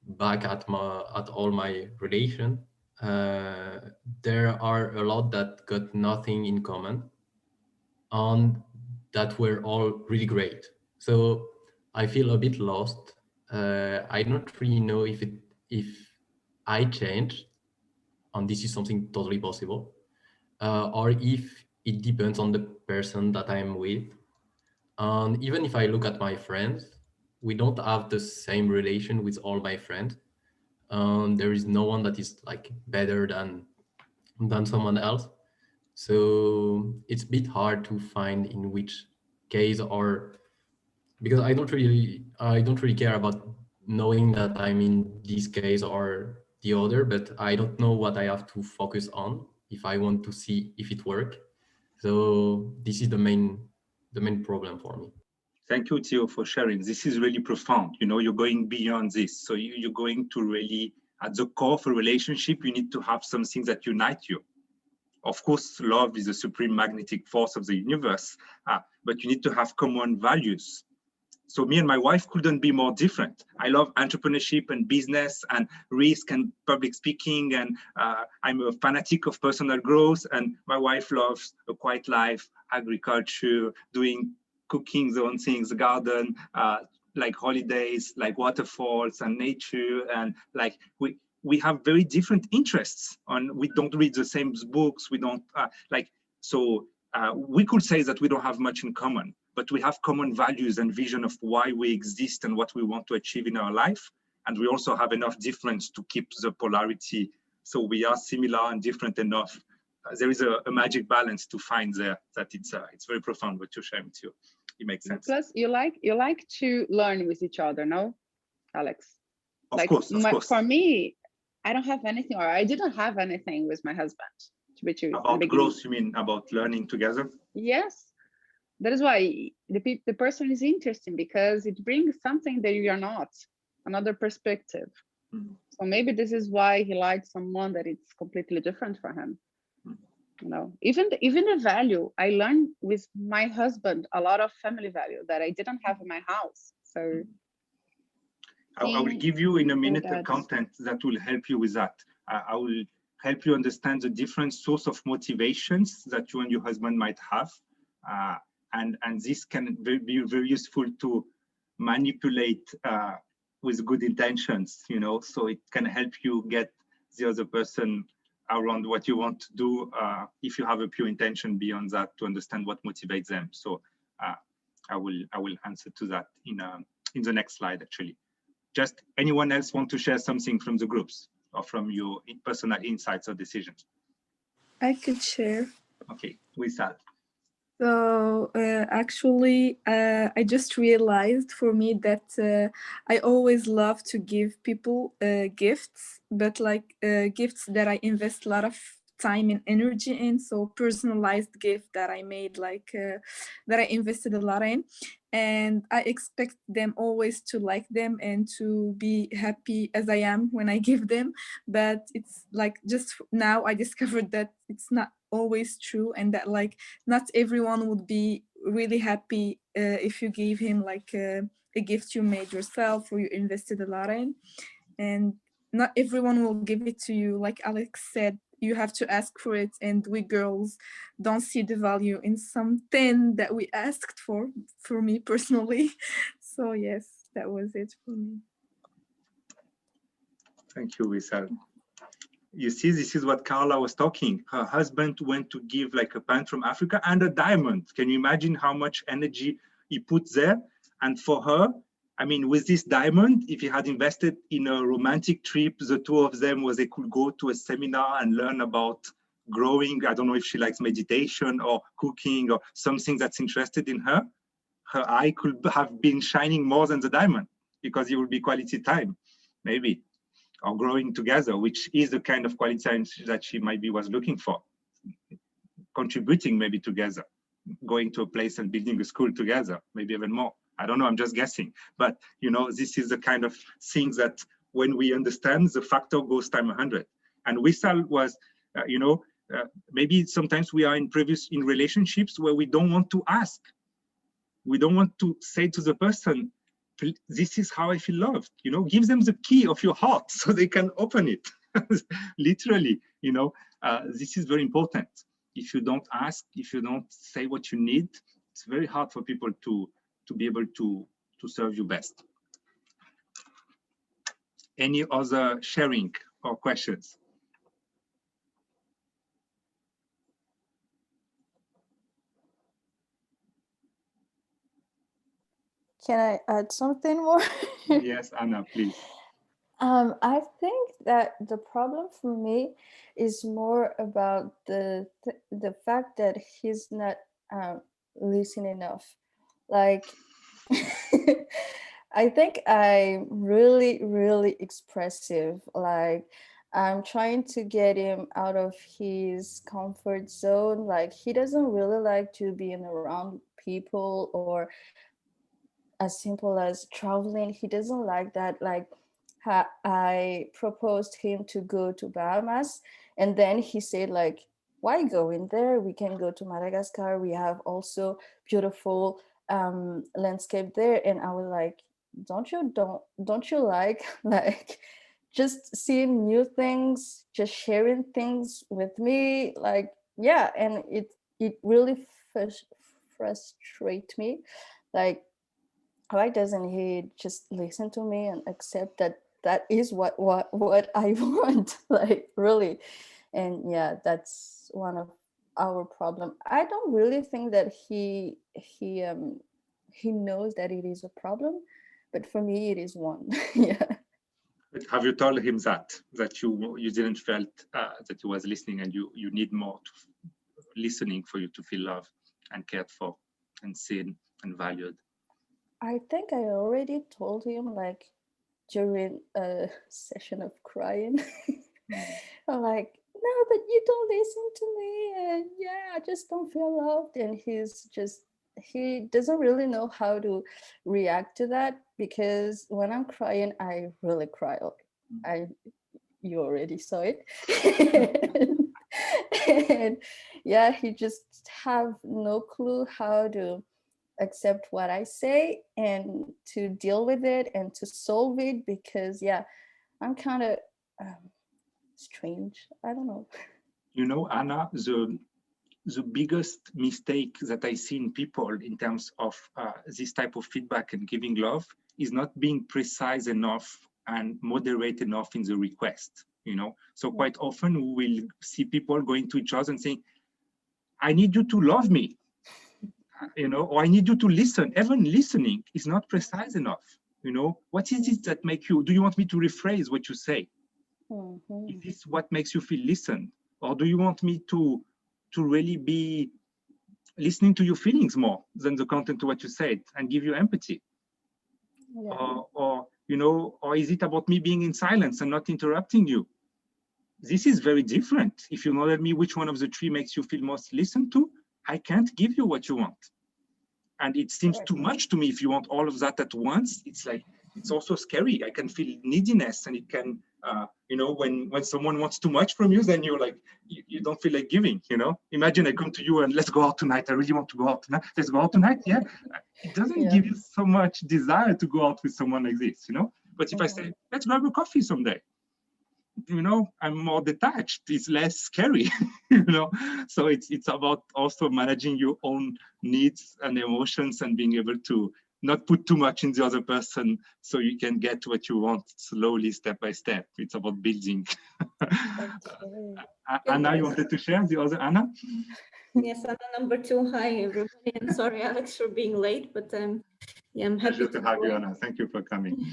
back at all my relation, there are a lot that got nothing in common and that were all really great. So I feel a bit lost. I don't really know if I change, and this is something totally possible, or if it depends on the person that I'm with. And even if I look at my friends, we don't have the same relation with all my friends. There is no one that is like better than someone else. So it's a bit hard to find in which case, or because I don't really care about knowing that I'm in this case or the other, but I don't know what I have to focus on if I want to see if it works. So this is the main problem for me. Thank you, Theo, for sharing. This is really profound. You're going beyond this. So you're going to really, at the core of a relationship, you need to have something that unites you. Of course, love is the supreme magnetic force of the universe, but you need to have common values. So me and my wife couldn't be more different. I love entrepreneurship and business and risk and public speaking, and I'm a fanatic of personal growth, and my wife loves a quiet life, agriculture, doing cooking, the own things, the garden, like holidays, like waterfalls and nature, and like we have very different interests. We don't read the same books. We don't we could say that we don't have much in common, but we have common values and vision of why we exist and what we want to achieve in our life. And we also have enough difference to keep the polarity. So we are similar and different enough. There is a magic balance to find there that it's very profound what you're sharing with you. It makes sense. Plus, you like to learn with each other, no, Alex? Of course. For me, I don't have anything, or I didn't have anything with my husband. To be true. About growth, you mean about learning together? Yes, that is why the person is interesting, because it brings something that you are not, another perspective. Mm. So maybe this is why he likes someone that it's completely different for him. Mm. You know, even the value I learned with my husband, a lot of family value that I didn't have in my house. So I will give you in a minute a content that will help you with that. I will help you understand the different source of motivations that you and your husband might have. And this can be very useful to manipulate with good intentions, you know, so it can help you get the other person around what you want to do if you have a pure intention beyond that to understand what motivates them. So I will answer to that in the next slide, actually. Just anyone else want to share something from the groups or from your personal insights or decisions? I could share. Okay, Wissal. So actually, I just realized for me that I always love to give people gifts, but like gifts that I invest a lot of time and energy in. So personalized gift that I made, like that I invested a lot in. And I expect them always to like them and to be happy as I am when I give them. But it's like just now I discovered that it's not always true, and that like not everyone would be really happy if you gave him like a gift you made yourself or you invested a lot in. And not everyone will give it to you. Like Alex said, you have to ask for it, and we girls don't see the value in something that we asked for me personally. So yes, that was it for me. Thank you, Wissal. You see, this is what Carla was talking. Her husband went to give like a plant from Africa and a diamond. Can you imagine how much energy he put there? And for her, I mean, with this diamond, if he had invested in a romantic trip, the two of them they could go to a seminar and learn about growing. I don't know if she likes meditation or cooking or something that's interested in her. Her eye could have been shining more than the diamond because it would be quality time, maybe, or growing together, which is the kind of quality time that she maybe was looking for. Contributing maybe together, going to a place and building a school together, maybe even more. I don't know, I'm just guessing. But, you know, this is the kind of things that when we understand, the factor goes time 100. And Wissal was, maybe sometimes we are in relationships where we don't want to ask. We don't want to say to the person, this is how I feel loved, you know, give them the key of your heart so they can open it. Literally, you know, this is very important. If you don't ask, if you don't say what you need, it's very hard for people to be able to serve you best. Any other sharing or questions? Can I add something more? Yes, Anna, please. I think that the problem for me is more about the fact that he's not listening enough. Like, I think I'm really, really expressive. Like, I'm trying to get him out of his comfort zone. Like, he doesn't really like to be around people, or as simple as traveling. He doesn't like that. Like, I proposed him to go to Bahamas, and then he said, like, why go in there? We can go to Madagascar. We have also beautiful landscape there. And I was like, don't you like like just seeing new things, just sharing things with me? Like, yeah. And it really frustrates me. Like, why doesn't he just listen to me and accept that that is what I want, like really. And yeah, that's one of our problem. I don't really think that he knows that it is a problem, but for me it is one. Yeah. But have you told him that you didn't felt that he was listening, and you need more listening for you to feel loved and cared for and seen and valued? I think I already told him, like during a session of crying. I'm like, no, but you don't listen to me, and yeah, I just don't feel loved. And he doesn't really know how to react to that, because when I'm crying, I really cry. You already saw it. And yeah, he just have no clue how to accept what I say and to deal with it and to solve it, because yeah, I'm kind of strange. I don't know. You know, Anna, the biggest mistake that I see in people in terms of this type of feedback and giving love is not being precise enough and moderate enough in the request, you know? So quite often we will see people going to each other and saying, I need you to love me, you know, or I need you to listen. Even listening is not precise enough, you know? What is it that make you, do you want me to rephrase what you say? Is this what makes you feel listened? Or do you want me to really be listening to your feelings more than the content to what you said and give you empathy? Yeah. Or you know, or is it about me being in silence and not interrupting you? This is very different. If you know that me, which one of the three makes you feel most listened to, I can't give you what you want. And it seems too much to me if you want all of that at once. It's like, it's also scary. I can feel neediness, and it can, you know, when someone wants too much from you, then you're like, you don't feel like giving, you know? Imagine I come to you and let's go out tonight. I really want to go out tonight. Let's go out tonight, yeah? It doesn't give you so much desire to go out with someone like this, you know? But if I say, let's grab a coffee someday, you know, I'm more detached. It's less scary, you know. So it's about also managing your own needs and emotions and being able to not put too much in the other person, so you can get what you want slowly, step by step. It's about building. Anna, you wanted to share the other Anna? Yes, Anna number 2. Hi, everybody. And sorry, Alex, for being late, but yeah, I'm happy to have you, Anna. Thank you for coming.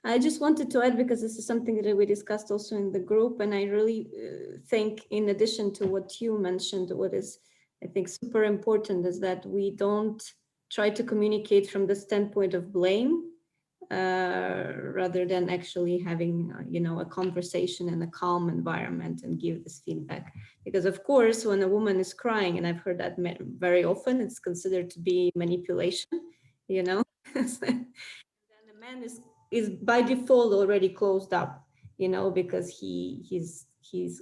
I just wanted to add, because this is something that we discussed also in the group, and I really think, in addition to what you mentioned, what is, I think, super important is that we don't try to communicate from the standpoint of blame, rather than actually having, you know, a conversation in a calm environment and give this feedback. Because of course, when a woman is crying, and I've heard that very often, it's considered to be manipulation, you know. Then the man is by default already closed up, you know, because he's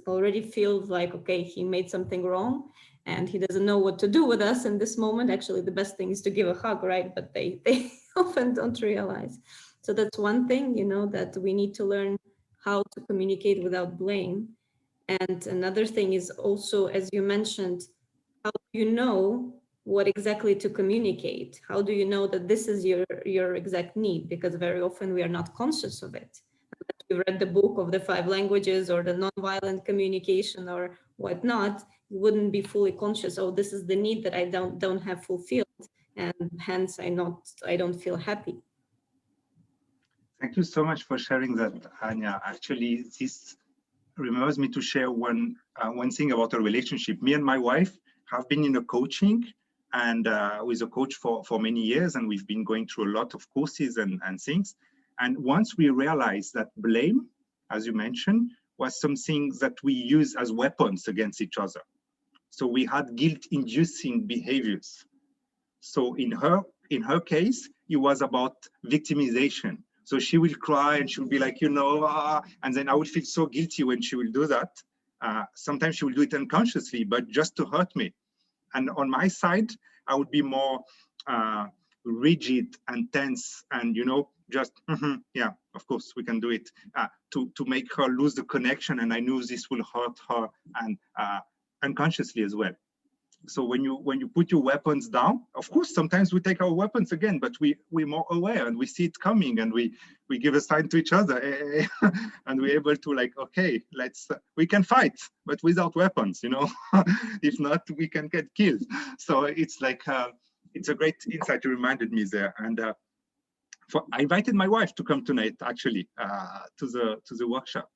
already feels like, okay, he made something wrong and he doesn't know what to do with us in this moment. Actually, the best thing is to give a hug, right? But they often don't realize. So that's one thing, you know, that we need to learn how to communicate without blame. And another thing is also, as you mentioned, how do you know what exactly to communicate? How do you know that this is your exact need? Because very often we are not conscious of it. You read the book of the 5 languages or the nonviolent communication or whatnot, you wouldn't be fully conscious. Oh, this is the need that I don't have fulfilled, and hence I don't feel happy. Thank you so much for sharing that, Anya. Actually, this reminds me to share one thing about our relationship. Me and my wife have been in a coaching and with a coach for many years, and we've been going through a lot of courses and things. And once we realized that blame, as you mentioned, was something that we use as weapons against each other. So we had guilt-inducing behaviors. So in her case, it was about victimization. So she will cry and she'll be like, you know, and then I would feel so guilty when she will do that. Sometimes she will do it unconsciously, but just to hurt me. And on my side, I would be more rigid and tense and, you know, just, yeah, of course we can do it, to make her lose the connection. And I knew this will hurt her and unconsciously as well. So when you put your weapons down, of course, sometimes we take our weapons again, but we're more aware and we see it coming, and we give a sign to each other, and we're able to like, okay, we can fight, but without weapons, you know. If not, we can get killed. So it's like, it's a great insight you reminded me there. And I invited my wife to come tonight, actually, to the workshop.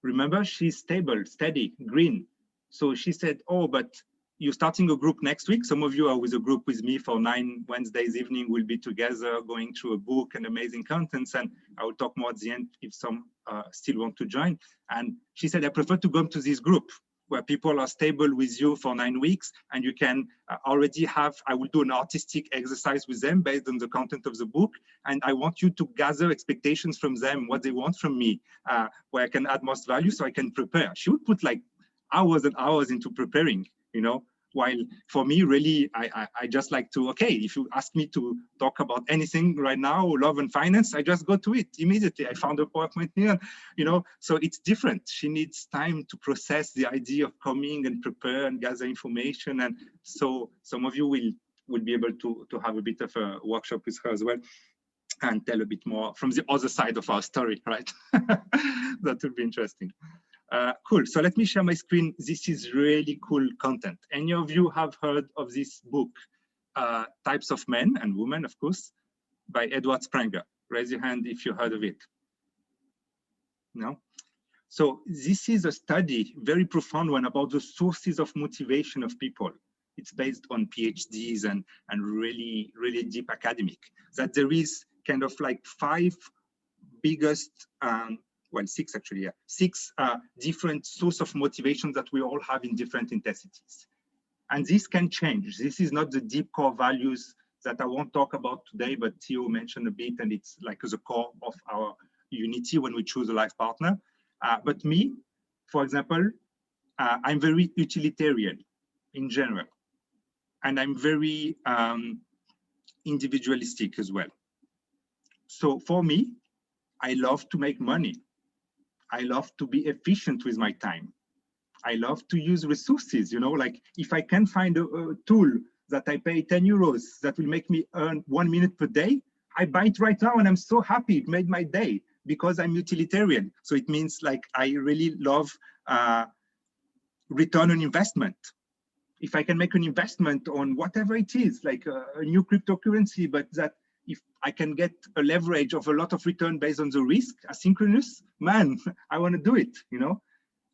Remember, she's stable, steady, green. So she said, oh, but you're starting a group next week. Some of you are with a group with me for 9 Wednesdays evening. We'll be together going through a book and amazing contents. And I will talk more at the end if some still want to join. And she said, I prefer to go to this group where people are stable with you for 9 weeks, and you can already have, I will do an artistic exercise with them based on the content of the book. And I want you to gather expectations from them, what they want from me, where I can add most value so I can prepare. She would put like hours and hours into preparing, you know, while for me, really, I just like to, okay, if you ask me to talk about anything right now, love and finance, I just go to it immediately. I found a PowerPoint here, you know, so it's different. She needs time to process the idea of coming and prepare and gather information. And so some of you will be able to have a bit of a workshop with her as well and tell a bit more from the other side of our story, right? That would be interesting. Cool, so let me share my screen. This is really cool content. Any of you have heard of this book, Types of Men and Women, of course, by Edward Spranger? Raise your hand if you heard of it. No? So this is a study, very profound one, about the sources of motivation of people. It's based on PhDs and really, really deep academic. That there is kind of like 5 biggest, well, 6 actually, yeah, 6 different sources of motivation that we all have in different intensities. And this can change. This is not the deep core values that I won't talk about today, but Theo mentioned a bit, and it's like the core of our unity when we choose a life partner. But me, for example, I'm very utilitarian in general, and I'm very individualistic as well. So for me, I love to make money. I love to be efficient with my time. I love to use resources, you know, like if I can find a tool that I pay 10 euros that will make me earn 1 minute per day, I buy it right now and I'm so happy it made my day because I'm utilitarian. So it means like I really love return on investment. If I can make an investment on whatever it is, like a new cryptocurrency, but that if I can get a leverage of a lot of return based on the risk, asynchronous, man, I want to do it, you know?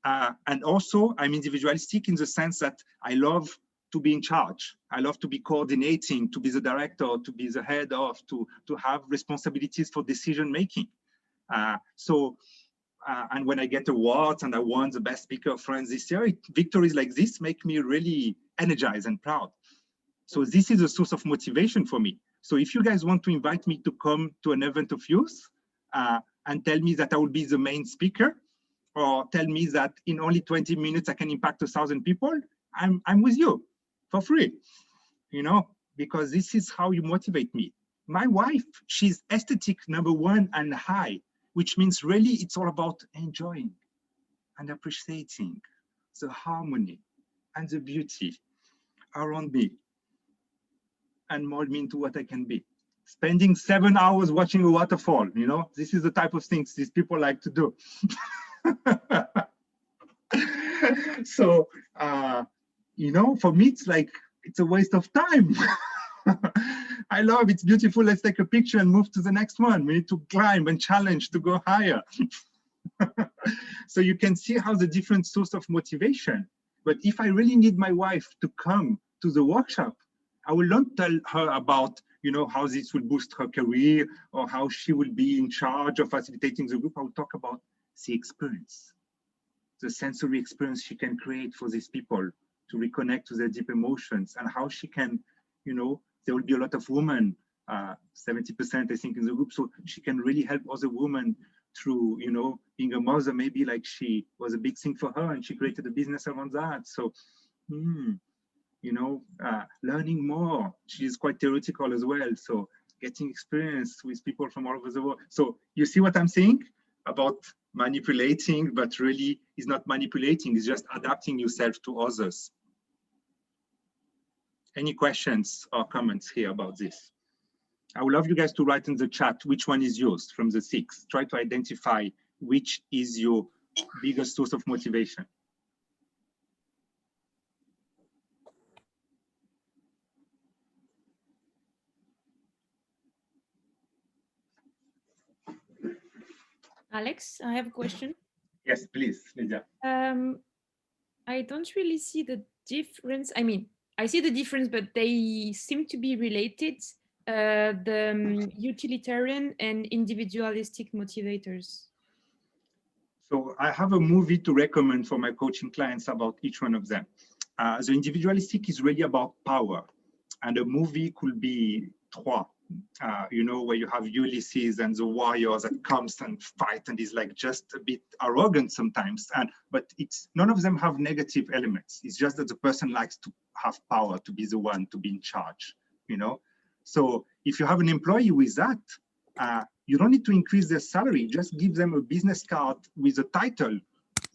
And also I'm individualistic in the sense that I love to be in charge. I love to be coordinating, to be the director, to be the head of, to have responsibilities for decision-making. And when I get awards and I won the best speaker of France this year, victories like this make me really energized and proud. So this is a source of motivation for me. So if you guys want to invite me to come to an event of yours and tell me that I will be the main speaker, or tell me that in only 20 minutes I can impact 1,000 people, I'm with you for free, you know, because this is how you motivate me. My wife, she's aesthetic #1 and high, which means really it's all about enjoying and appreciating the harmony and the beauty around me and mold me into what I can be. Spending 7 hours watching a waterfall, you know, this is the type of things these people like to do. So, you know, for me, it's like, it's a waste of time. I love it's beautiful. Let's take a picture and move to the next one. We need to climb and challenge to go higher. So you can see how the different source of motivation. But if I really need my wife to come to the workshop, I will not tell her about, you know, how this will boost her career or how she will be in charge of facilitating the group. I will talk about the experience, the sensory experience she can create for these people to reconnect to their deep emotions, and how she can, you know, there will be a lot of women, 70% I think in the group, so she can really help other women through, you know, being a mother. Maybe like she was a big thing for her and she created a business around that. So, you know, learning more. She's quite theoretical as well, so getting experience with people from all over the world. So you see what I'm saying about manipulating, but really is not manipulating, it's just adapting yourself to others. Any questions or comments here about this? I would love you guys to write in the chat which one is yours from the 6. Try to identify which is your biggest source of motivation. Alex, I have a question. Yes, please, Lydia. I don't really see the difference. I mean, I see the difference, but they seem to be related. The utilitarian and individualistic motivators. So I have a movie to recommend for my coaching clients about each one of them. The individualistic is really about power, and a movie could be Troy, you know, where you have Ulysses and the warrior that comes and fight and is like just a bit arrogant sometimes. But it's none of them have negative elements. It's just that the person likes to have power, to be the one, to be in charge, you know. So if you have an employee with that, you don't need to increase their salary. Just give them a business card with a title.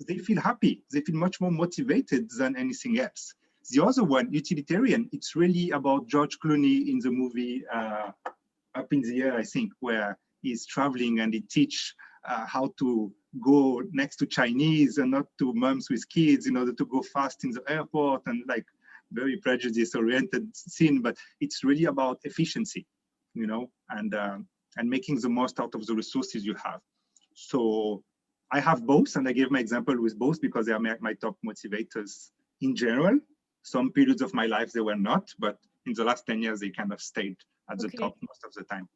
They feel happy. They feel much more motivated than anything else. The other one, utilitarian, it's really about George Clooney in the movie Up in the Air, I think, where he's traveling and he teach how to go next to Chinese and not to moms with kids in order to go fast in the airport, and like very prejudice-oriented scene, but it's really about efficiency, you know, and making the most out of the resources you have. So I have both, and I gave my example with both because they are my top motivators in general. Some periods of my life they were not, but in the last 10 years they kind of stayed at the top most of the time.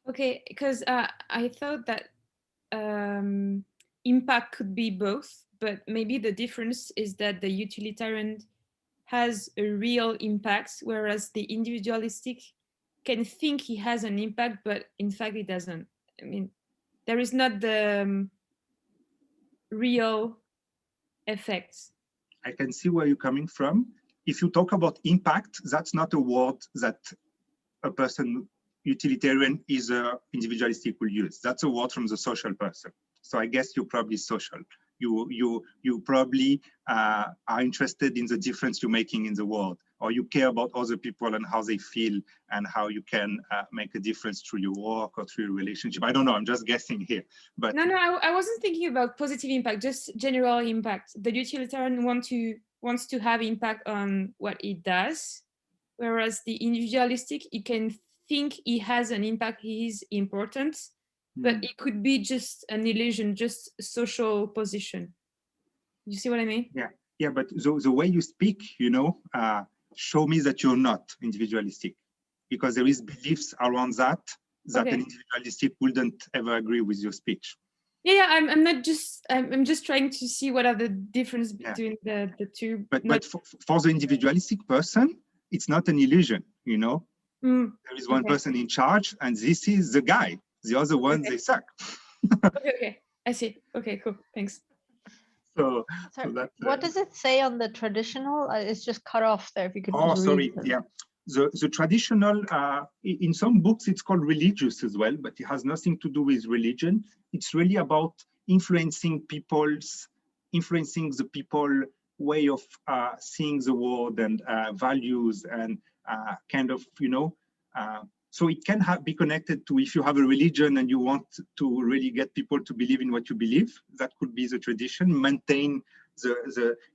Okay, because I thought that impact could be both, but maybe the difference is that the utilitarian has a real impact, whereas the individualistic can think he has an impact, but in fact it doesn't. I mean, there is not the real effects. I can see where you're coming from. If you talk about impact, that's not a word that a person utilitarian is a individualistic will use. That's a word from the social person. So I guess you're probably social. You probably are interested in the difference you're making in the world, or you care about other people and how they feel and how you can make a difference through your work or through your relationship. I don't know, I'm just guessing here. But no, I wasn't thinking about positive impact, just general impact. The utilitarian wants to have impact on what it does, whereas the individualistic, he can think he has an impact, he is important, but it could be just an illusion, just a social position. You see what I mean? Yeah, but the way you speak, you know, show me that you're not individualistic, because there is beliefs around that an individualistic wouldn't ever agree with your speech. Yeah, I'm not just, I'm just trying to see what are the difference between the two. But for the individualistic person, it's not an illusion, you know. There is one person in charge, and this is the guy. The other ones, they suck. Okay, I see. Okay, cool, thanks. So what does it say on the traditional? It's just cut off there. If you could. Oh, sorry. Yeah, the traditional. In some books, it's called religious as well, but it has nothing to do with religion. It's really about influencing the people way of seeing the world and values and kind of, you know. So it can be connected to if you have a religion and you want to really get people to believe in what you believe, that could be the tradition. Maintain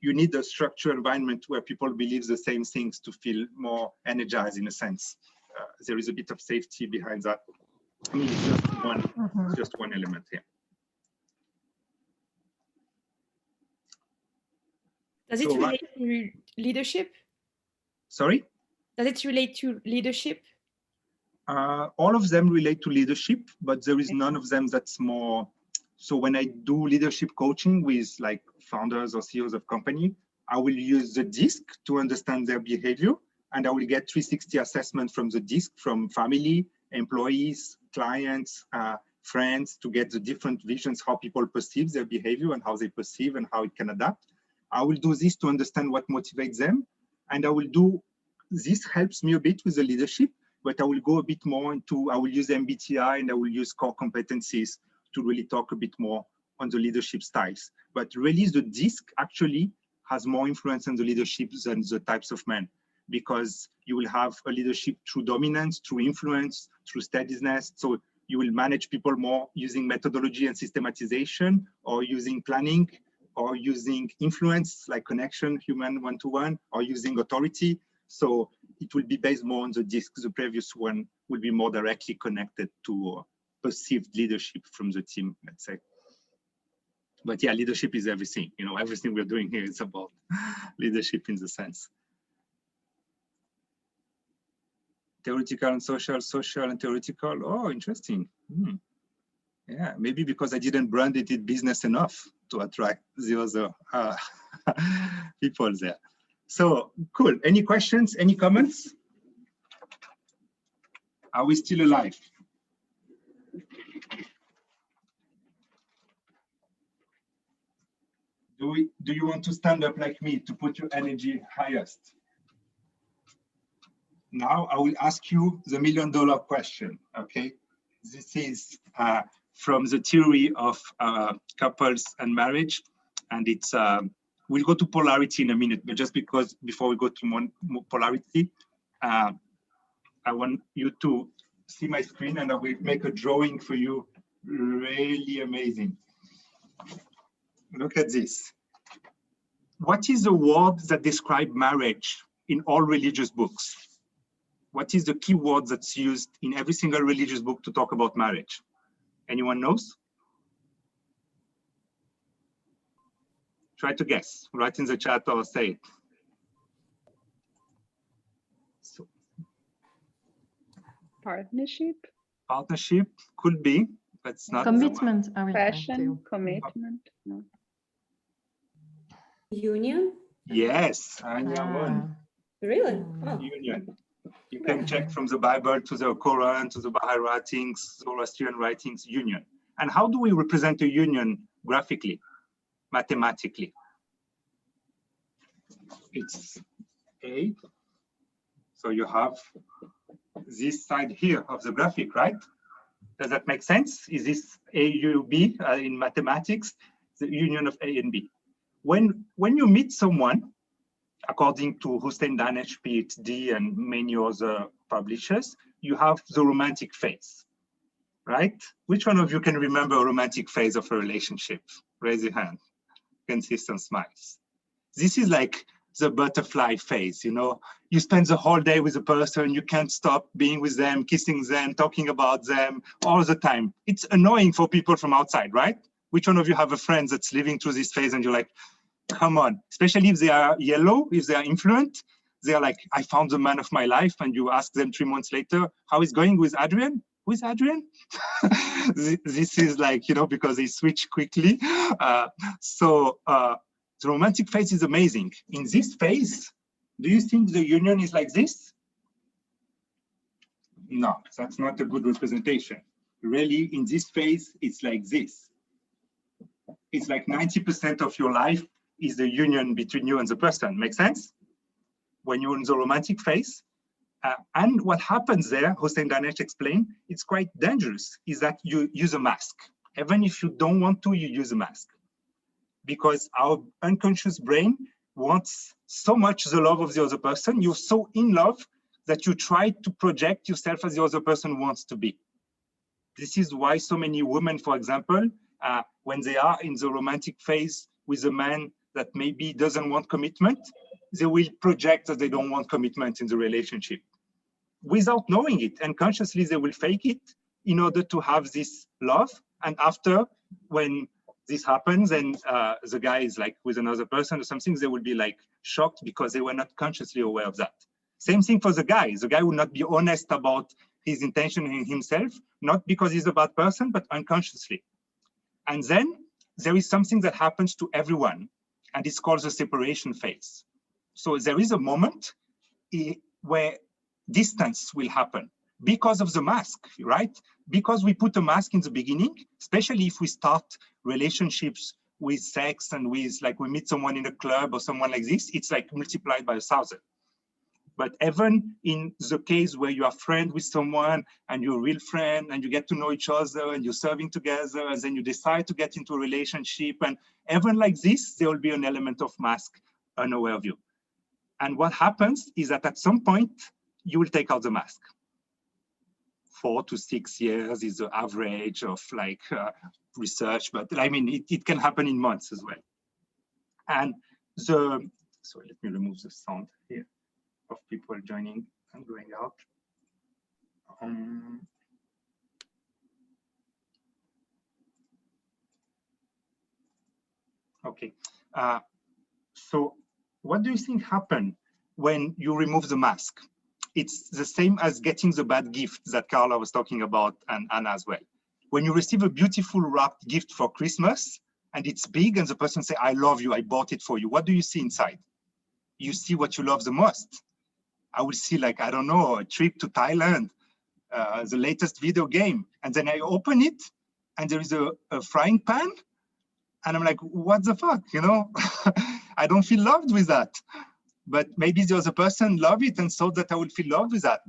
you need a structured environment where people believe the same things to feel more energized in a sense. There is a bit of safety behind that. I mean, it's just one element here. Does it relate to leadership? Sorry? Does it relate to leadership? All of them relate to leadership, but there is none of them that's more. So when I do leadership coaching with like founders or CEOs of company, I will use the DISC to understand their behavior, and I will get 360 assessment from the DISC, from family, employees, clients, friends, to get the different visions, how people perceive their behavior and how they perceive and how it can adapt. I will do this to understand what motivates them, and I will do, this helps me a bit with the leadership, but I will go a bit more into, I will use MBTI and I will use core competencies to really talk a bit more on the leadership styles. But really the DISC actually has more influence on the leadership than the types of men. because you will have a leadership through dominance, through influence, through steadiness. So you will manage people more using methodology and systematization, or using planning, or using influence like connection, human one-to-one, or using authority. So it will be based more on the disc. The previous one will be more directly connected to perceived leadership from the team, let's say. But yeah, leadership is everything. You know, everything we're doing here is about leadership in the sense. Theoretical and social, social and theoretical. Oh, interesting. Yeah, maybe because I didn't brand it business enough to attract the other people there. So cool. Any questions? Any comments? Are we still alive? Do you want to stand up like me to put your energy highest? Now I will ask you the $1 million question, okay? This is from the theory of couples and marriage, and it's, we'll go to polarity in a minute, but just because before we go to more polarity, I want you to see my screen and I will make a drawing for you, really amazing. Look at this. What is the word that describes marriage in all religious books? What is the key word that's used in every single religious book to talk about marriage? Anyone knows? Try to guess. Write in the chat or say it. So, Partnership. Partnership could be, but it's not. Commitment. Passion, commitment. No. Union? Yes, Anya won. Really? Oh. Union. You can check from the Bible to the Quran to the Baha'i writings, Zoroastrian writings, union. And how do we represent a union graphically, mathematically? It's A. So you have this side here of the graphic, right? Does that make sense? Is this A, U, B in mathematics, the union of A and B? When you meet someone, according to Hussein Danesh, PhD, and many other publishers, you have the romantic phase, right? Which one of you can remember a romantic phase of a relationship? Raise your hand. You can see some smiles. This is like the butterfly phase, you know? You spend the whole day with a person, you can't stop being with them, kissing them, talking about them all the time. It's annoying for people from outside, right? Which one of you have a friend that's living through this phase and you're like, come on, especially if they are yellow, if they are influent, they are like, I found the man of my life, and you ask them 3 months later, how is going with Adrian? Who is Adrian? This is like, you know, because they switch quickly. So the romantic phase is amazing. In this phase, do you think the union is like this? No, that's not a good representation. Really, in this phase, it's like this. It's like 90% of your life is the union between you and the person. Make sense? When you're in the romantic phase. And what happens there, Hussein Danesh explained, it's quite dangerous, is that you use a mask. Even if you don't want to, you use a mask. Because our unconscious brain wants so much the love of the other person. You're so in love that you try to project yourself as the other person wants to be. This is why so many women, for example, when they are in the romantic phase with a man that maybe doesn't want commitment, they will project that they don't want commitment in the relationship without knowing it. And consciously, they will fake it in order to have this love. And after, when this happens and the guy is like with another person or something, they will be like shocked because they were not consciously aware of that. Same thing for the guy. The guy will not be honest about his intention in himself, not because he's a bad person, but unconsciously. And then there is something that happens to everyone, and it's called the separation phase. So there is a moment where distance will happen because of the mask, right? Because we put a mask in the beginning, especially if we start relationships with sex and with, like, we meet someone in a club or someone like this, it's like multiplied by 1,000. But even in the case where you are friends with someone and you're a real friend and you get to know each other and you're serving together and then you decide to get into a relationship, and even like this, there will be an element of mask unaware of you. And what happens is that at some point, you will take out the mask. 4 to 6 years is the average of like research, but I mean, it can happen in months as well. And so let me remove the sound here of people joining and going out. Okay, so what do you think happened when you remove the mask? It's the same as getting the bad gift that Carla was talking about, and Anna as well. When you receive a beautiful wrapped gift for Christmas and it's big and the person say, I love you, I bought it for you. What do you see inside? You see what you love the most. I will see like, I don't know, a trip to Thailand, the latest video game. And then I open it and there is a frying pan. And I'm like, what the fuck, you know? I don't feel loved with that. But maybe the other person loved it and thought that I would feel loved with that.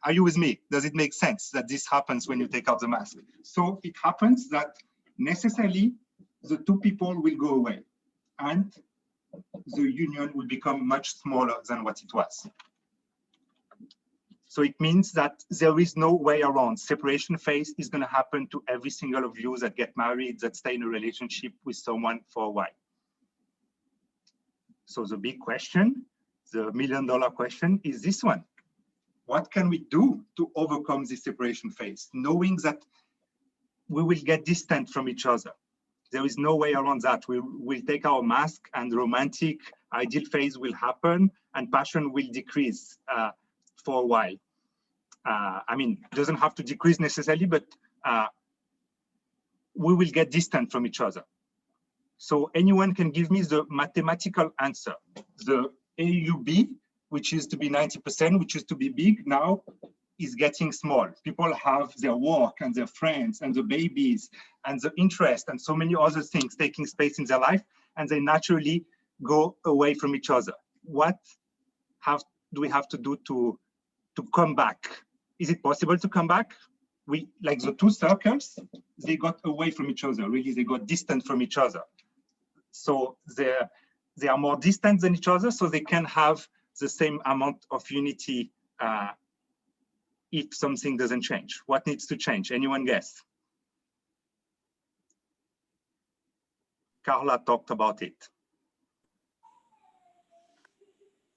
Are you with me? Does it make sense that this happens when you take out the mask? So it happens that necessarily the two people will go away and the union will become much smaller than what it was. So it means that there is no way around. Separation phase is going to happen to every single of you that get married, that stay in a relationship with someone for a while. So the big question, the million-dollar question is this one. What can we do to overcome this separation phase, knowing that we will get distant from each other? There is no way around that. We will take our mask and romantic ideal phase will happen and passion will decrease for a while. I mean, it doesn't have to decrease necessarily, but we will get distant from each other. So anyone can give me the mathematical answer. The AUB, which used to be 90%, which used to be big, now is getting small. People have their work and their friends and the babies and the interest and so many other things taking space in their life, and they naturally go away from each other. What do we have to do to come back? Is it possible to come back? We, like the two circles, they got away from each other. Really, they got distant from each other. So they are more distant than each other, so they can have the same amount of unity if something doesn't change. What needs to change? Anyone guess? Carla talked about it.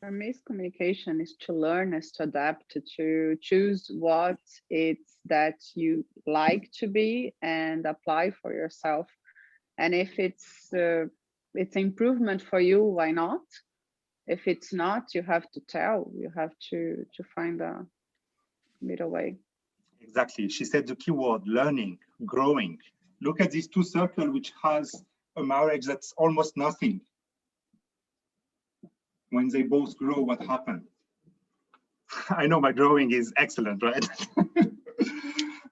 For me, communication is to learn, is to adapt, to choose what it's that you like to be and apply for yourself. And if it's improvement for you, why not? If it's not, you have to tell. You have to find a middle way. Exactly. She said the key word: learning, growing. Look at these two circles, which has a marriage that's almost nothing. When they both grow, what happened? I know my drawing is excellent, right?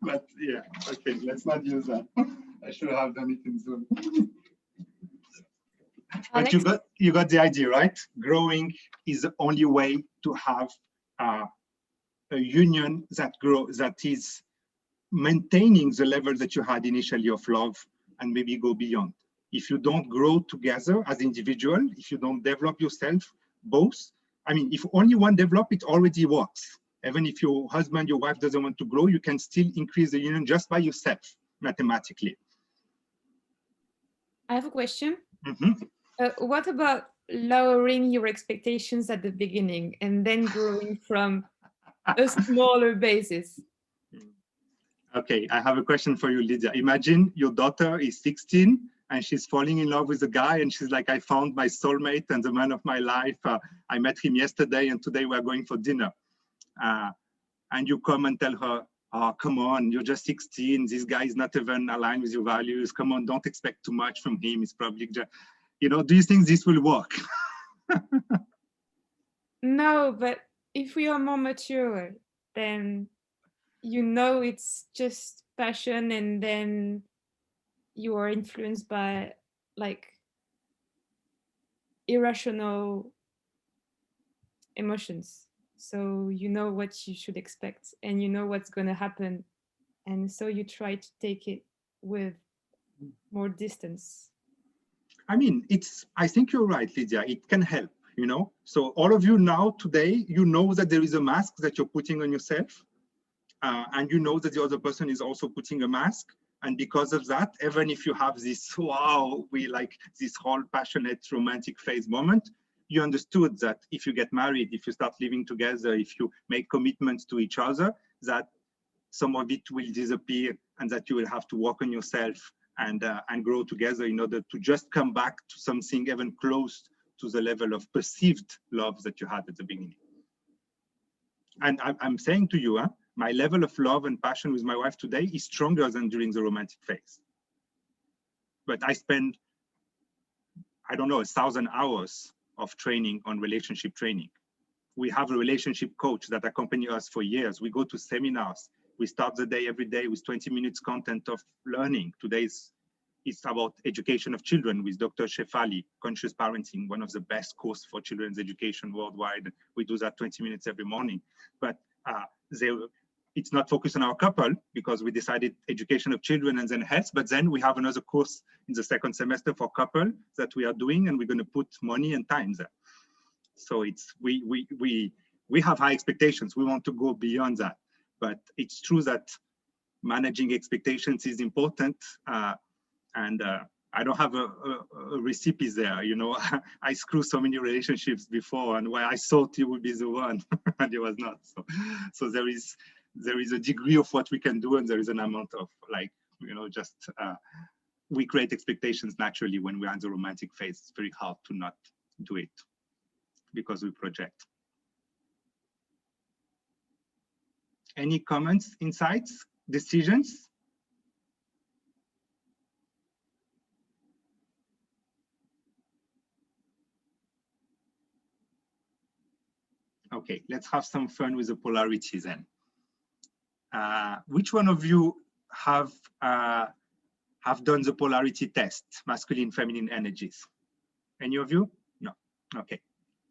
But yeah, okay, let's not use that. I should have done it in Zoom. But you got the idea, right? Growing is the only way to have a union that grows, that is maintaining the level that you had initially of love and maybe go beyond. If you don't grow together as individual, if you don't develop yourself, both, I mean, if only one develop, it already works. Even if your husband, your wife doesn't want to grow, you can still increase the union just by yourself, mathematically. I have a question. Mm-hmm. What about lowering your expectations at the beginning and then growing from a smaller basis? Okay, I have a question for you, Lydia. Imagine your daughter is 16 and she's falling in love with a guy and she's like, I found my soulmate and the man of my life. I met him yesterday and today we're going for dinner. And you come and tell her, oh, come on, you're just 16. This guy is not even aligned with your values. Come on, don't expect too much from him. It's probably just, you know, do you think this will work? No, but if we are more mature, then you know it's just passion, and then you are influenced by like irrational emotions. So you know what you should expect and you know what's going to happen. And so you try to take it with more distance. I mean, I think you're right, Lydia. It can help. you know? So all of you now today, you know that there is a mask that you're putting on yourself, and you know that the other person is also putting a mask. And because of that, even if you have this, wow, we like this whole passionate romantic phase moment, you understood that if you get married, if you start living together, if you make commitments to each other, that some of it will disappear and that you will have to work on yourself and grow together in order to just come back to something even close to the level of perceived love that you had at the beginning. And I'm saying to you, my level of love and passion with my wife today is stronger than during the romantic phase. But I spend, I don't know, 1,000 hours of training on relationship training. We have a relationship coach that accompanies us for years. We go to seminars. We start the day every day with 20 minutes content of learning. Today's it's about education of children with Dr. Shefali, Conscious Parenting, one of the best courses for children's education worldwide. We do that 20 minutes every morning. But it's not focused on our couple because we decided education of children and then health. But then we have another course in the second semester for couple that we are doing, and we're going to put money and time there. So it's we have high expectations. We want to go beyond that. But it's true that managing expectations is important. I don't have a recipe there, you know. I screw so many relationships before, and where I thought it would be the one, and it was not. So there is a degree of what we can do, and there is an amount of, like, you know, just we create expectations naturally when we're in the romantic phase. It's very hard to not do it because we project. Any comments, insights, decisions? Okay, let's have some fun with the polarity then. Which one of you have done the polarity test, masculine, feminine energies? Any of you? No. Okay.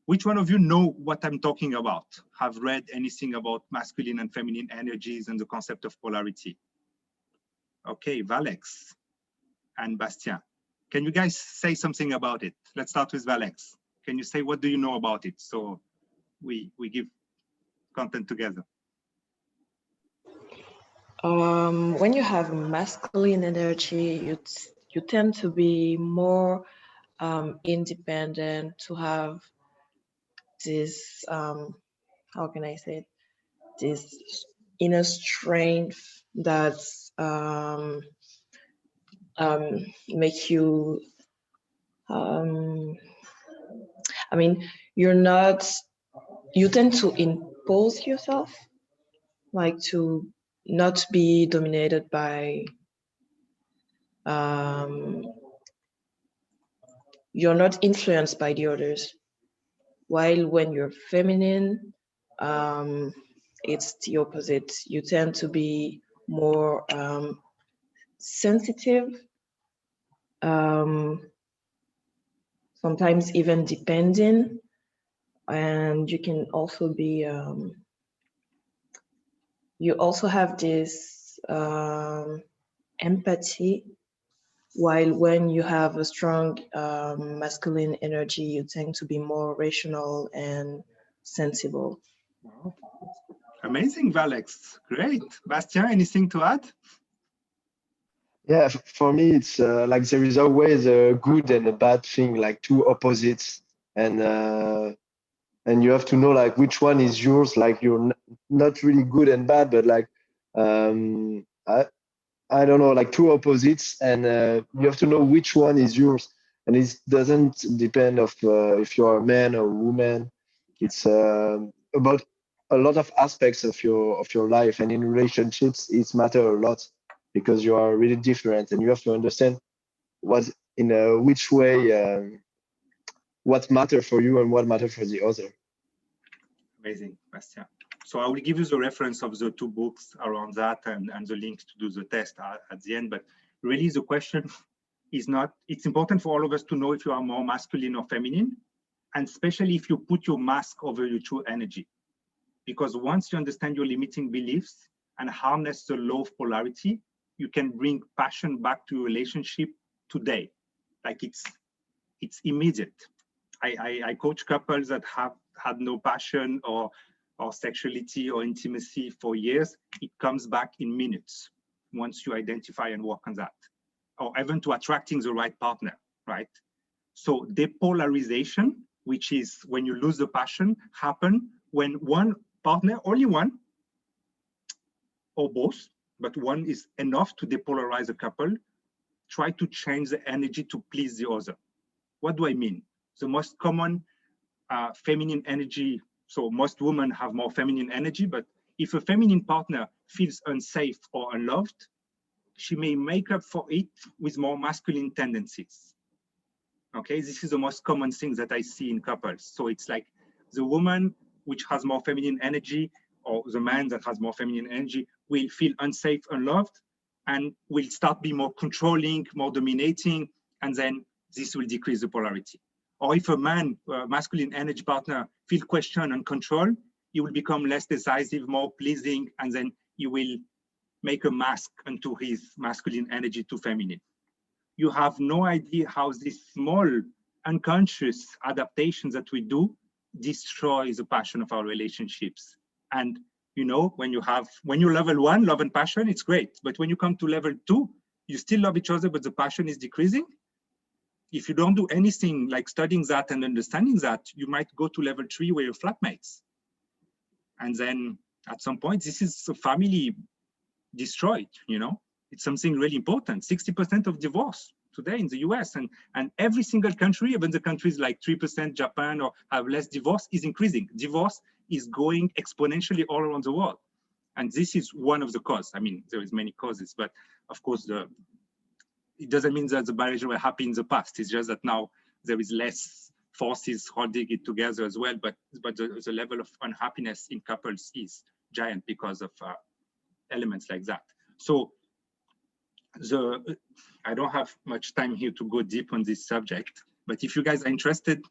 Which one of you know what I'm talking about? Have read anything about masculine and feminine energies and the concept of polarity? Okay, Valex and Bastien. Can you guys say something about it? Let's start with Valex. Can you say, what do you know about it? So we give content together. When you have masculine energy, you tend to be more independent, to have this, how can I say it? This inner strength that make you, I mean, you tend to impose yourself, like to not be dominated by, you're not influenced by the others. While when you're feminine, it's the opposite. You tend to be more sensitive, sometimes even depending, and you can also be, you also have this empathy, while when you have a strong masculine energy, you tend to be more rational and sensible. Wow. Amazing, Valex. Great. Bastien, anything to add? Yeah, for me, it's like there is always a good and a bad thing, like two opposites, and you have to know like which one is yours. Like you're not really good and bad, but like I don't know, like two opposites, and you have to know which one is yours. And it doesn't depend of if you're a man or a woman. It's about a lot of aspects of your life, and in relationships, it matters a lot because you are really different, and you have to understand what in which way what matters for you and what matters for the other. Amazing, Bastien. So I will give you the reference of the two books around that and the links to do the test at the end. But really the question is not, it's important for all of us to know if you are more masculine or feminine, and especially if you put your mask over your true energy. Because once you understand your limiting beliefs and harness the law of polarity, you can bring passion back to your relationship today. Like it's immediate. I coach couples that have had no passion or sexuality or intimacy for years. It comes back in minutes once you identify and work on that, or even to attracting the right partner, right? So depolarization, which is when you lose the passion, happen when one partner, only one, or both, but one is enough to depolarize a couple, try to change the energy to please the other. What do I mean? The most common feminine energy, so most women have more feminine energy, but if a feminine partner feels unsafe or unloved, she may make up for it with more masculine tendencies. Okay, this is the most common thing that I see in couples. So it's like the woman which has more feminine energy, or the man that has more feminine energy, will feel unsafe, unloved, and will start being more controlling, more dominating, and then this will decrease the polarity. Or if a man, masculine energy partner, feel questioned and controlled, he will become less decisive, more pleasing, and then he will make a mask into his masculine energy to feminine. You have no idea how these small unconscious adaptations that we do destroy the passion of our relationships. And you know, when you're level 1, love and passion, it's great. But when you come to level 2, you still love each other, but the passion is decreasing. If you don't do anything like studying that and understanding that, you might go to level 3 where you're flatmates. And then at some point, this is a family destroyed, you know? It's something really important. 60% of divorce today in the US, and every single country, even the countries like 3%, Japan, or have less divorce, is increasing. Divorce is going exponentially all around the world. And this is one of the causes. I mean, there is many causes, but of course, it doesn't mean that the marriages were happy in the past. It's just that now there is less forces holding it together as well. But the level of unhappiness in couples is giant because of elements like that. So I don't have much time here to go deep on this subject, but if you guys are interested,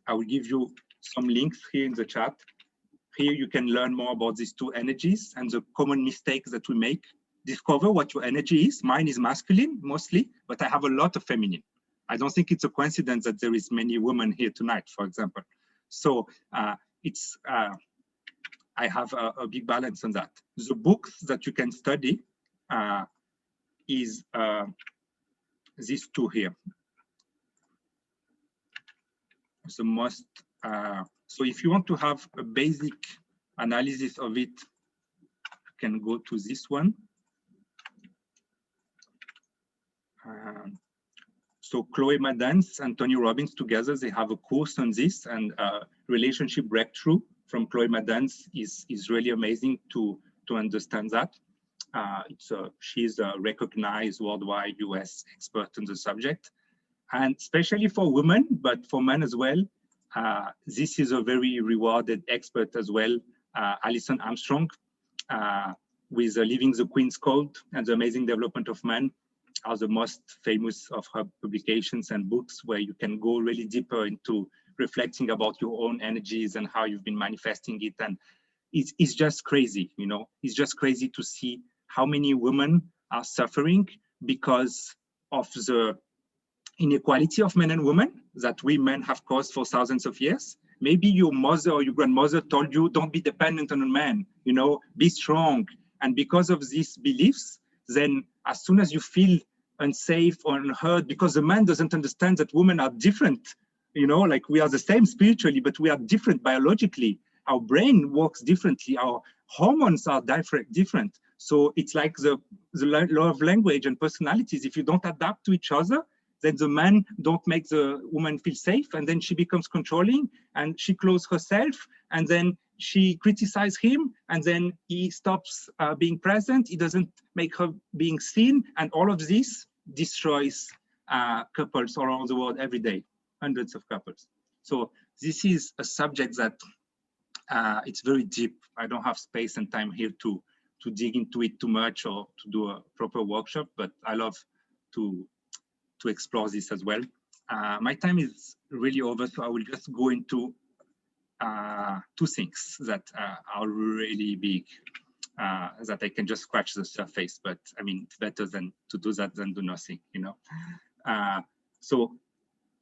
I will give you some links here in the chat. Here you can learn more about these two energies and the common mistakes that we make. Discover what your energy is. Mine is masculine mostly, but I have a lot of feminine. I don't think it's a coincidence that there is many women here tonight, for example. So I have a big balance on that. The books that you can study is these two here. The most, so if you want to have a basic analysis of it, you can go to this one. So Chloe Madans and Tony Robbins together, they have a course on this, and relationship breakthrough from Chloe Madans is really amazing to understand that. She's a recognized worldwide US expert on the subject, and especially for women, but for men as well. This is a very rewarded expert as well, Alison Armstrong, with Living the Queen's Code and the Amazing Development of Man, are the most famous of her publications and books, where you can go really deeper into reflecting about your own energies and how you've been manifesting it. And it's just crazy, you know, it's just crazy to see how many women are suffering because of the inequality of men and women that we men have caused for thousands of years. Maybe your mother or your grandmother told you, don't be dependent on a man, you know, be strong. And because of these beliefs, then as soon as you feel unsafe or unheard, because the man doesn't understand that women are different, you know, like we are the same spiritually, but we are different biologically. Our brain works differently. Our hormones are different. So it's like the law of language and personalities. If you don't adapt to each other, then the man don't make the woman feel safe, and then she becomes controlling, and she closes herself, and then she criticizes him, and then he stops being present. He doesn't make her being seen, and all of this destroys couples all around the world every day, hundreds of couples. So this is a subject that it's very deep. I don't have space and time here to dig into it too much or to do a proper workshop, but I love to explore this as well. My time is really over, so I will just go into two things that are really big, that I can just scratch the surface, but I mean, it's better than to do that than do nothing, you know. So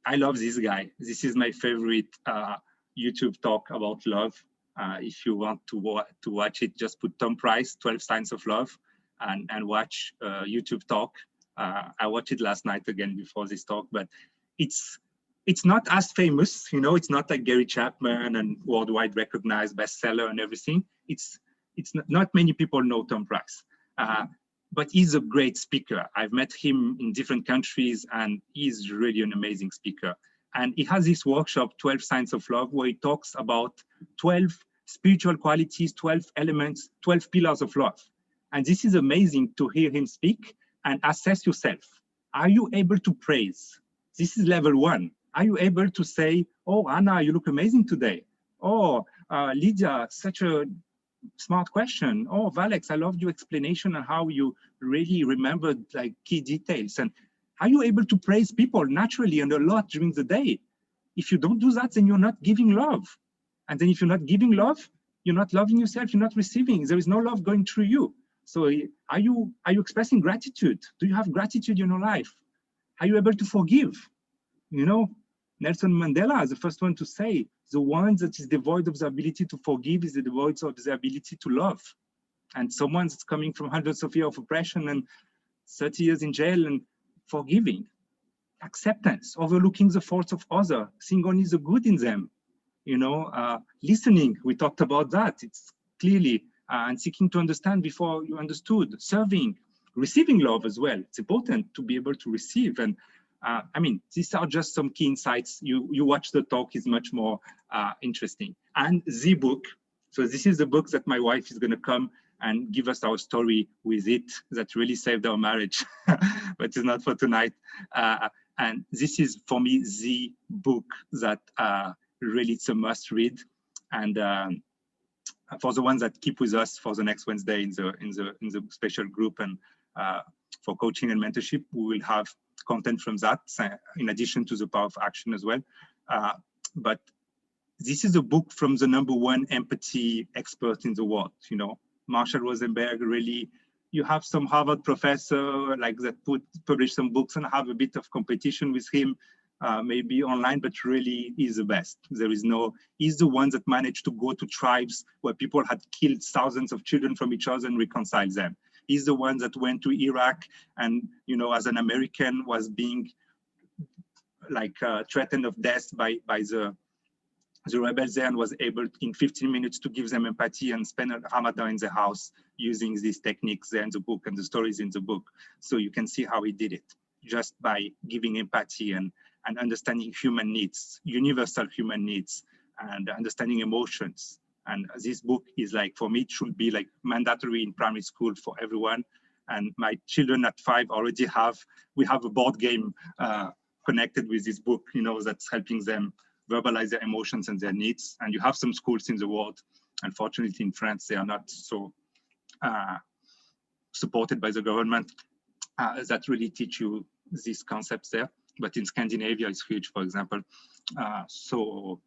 I love this guy. This is my favorite YouTube talk about love. If you want to watch it, just put Tom Price, 12 Signs of Love, and watch YouTube talk. I watched it last night again before this talk, but it's not as famous, you know. It's not like Gary Chapman and worldwide recognized bestseller and everything. It's not many people know Tom Price, but he's a great speaker. I've met him in different countries, and he's really an amazing speaker. And he has this workshop, 12 Signs of Love, where he talks about 12 spiritual qualities, 12 elements, 12 pillars of love. And this is amazing to hear him speak and assess yourself. Are you able to praise? This is level 1. Are you able to say, oh, Anna, you look amazing today. Oh, Lydia, such a smart question. Oh, Valex, I loved your explanation and how you really remembered like key details. And are you able to praise people naturally and a lot during the day? If you don't do that, then you're not giving love. And then if you're not giving love, you're not loving yourself, you're not receiving. There is no love going through you. So are you expressing gratitude? Do you have gratitude in your life? Are you able to forgive? You know, Nelson Mandela is the first one to say, the one that is devoid of the ability to forgive is devoid of the ability to love. And someone that's coming from hundreds of years of oppression and 30 years in jail and forgiving, acceptance, overlooking the faults of others, seeing only the good in them, you know, listening, we talked about that. It's clearly, and seeking to understand before you understood, serving, receiving love as well. It's important to be able to receive. And I mean, these are just some key insights. You watch the talk is much more interesting. And the book, so this is the book that my wife is gonna come and give us our story with it that really saved our marriage, but it's not for tonight. And this is for me, the book that really it's a must read. And for the ones that keep with us for the next Wednesday in the special group and for coaching and mentorship, we will have content from that in addition to the power of action as well. But this is a book from the #1 empathy expert in the world, you know, Marshall Rosenberg. Really, you have some Harvard professor like that publish some books and have a bit of competition with him, maybe online, but really he's the best. There is no, he's the one that managed to go to tribes where people had killed thousands of children from each other and reconcile them. He's the one that went to Iraq and, you know, as an American was being like threatened of death by the rebels there, and was able in 15 minutes to give them empathy and spend a Ramadan in the house using these techniques there in the book and the stories in the book. So you can see how he did it just by giving empathy and understanding human needs, universal human needs, and understanding emotions. And this book is like, for me, it should be like mandatory in primary school for everyone. And my children at 5 already we have a board game connected with this book, you know, that's helping them verbalize their emotions and their needs. And you have some schools in the world, unfortunately in France, they are not so supported by the government that really teach you these concepts there. But in Scandinavia, it's huge, for example. So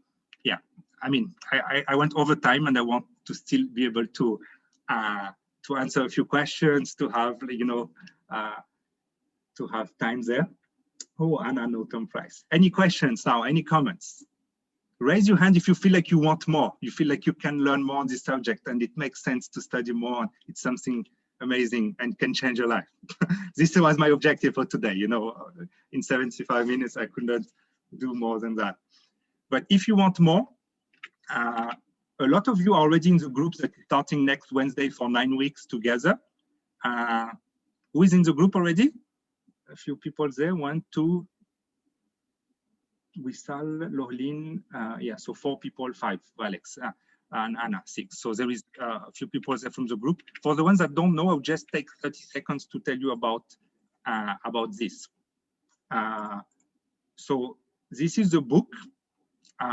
yeah, I mean, I went over time and I want to still be able to answer a few questions, to have, you know, to have time there. Oh, Anna, no Tom Price. Any questions now, any comments? Raise your hand if you feel like you want more. You feel like you can learn more on this subject and it makes sense to study more. It's something amazing and can change your life. This was my objective for today. You know, in 75 minutes, I could not do more than that. But if you want more, a lot of you are already in the groups that are starting next Wednesday for 9 weeks together. Who is in the group already? A few people there, 1, 2, Wissal, Lorline, yeah, so 4 people, 5, Alex, and Anna, 6. So there is a few people there from the group. For the ones that don't know, I'll just take 30 seconds to tell you about this. So this is a book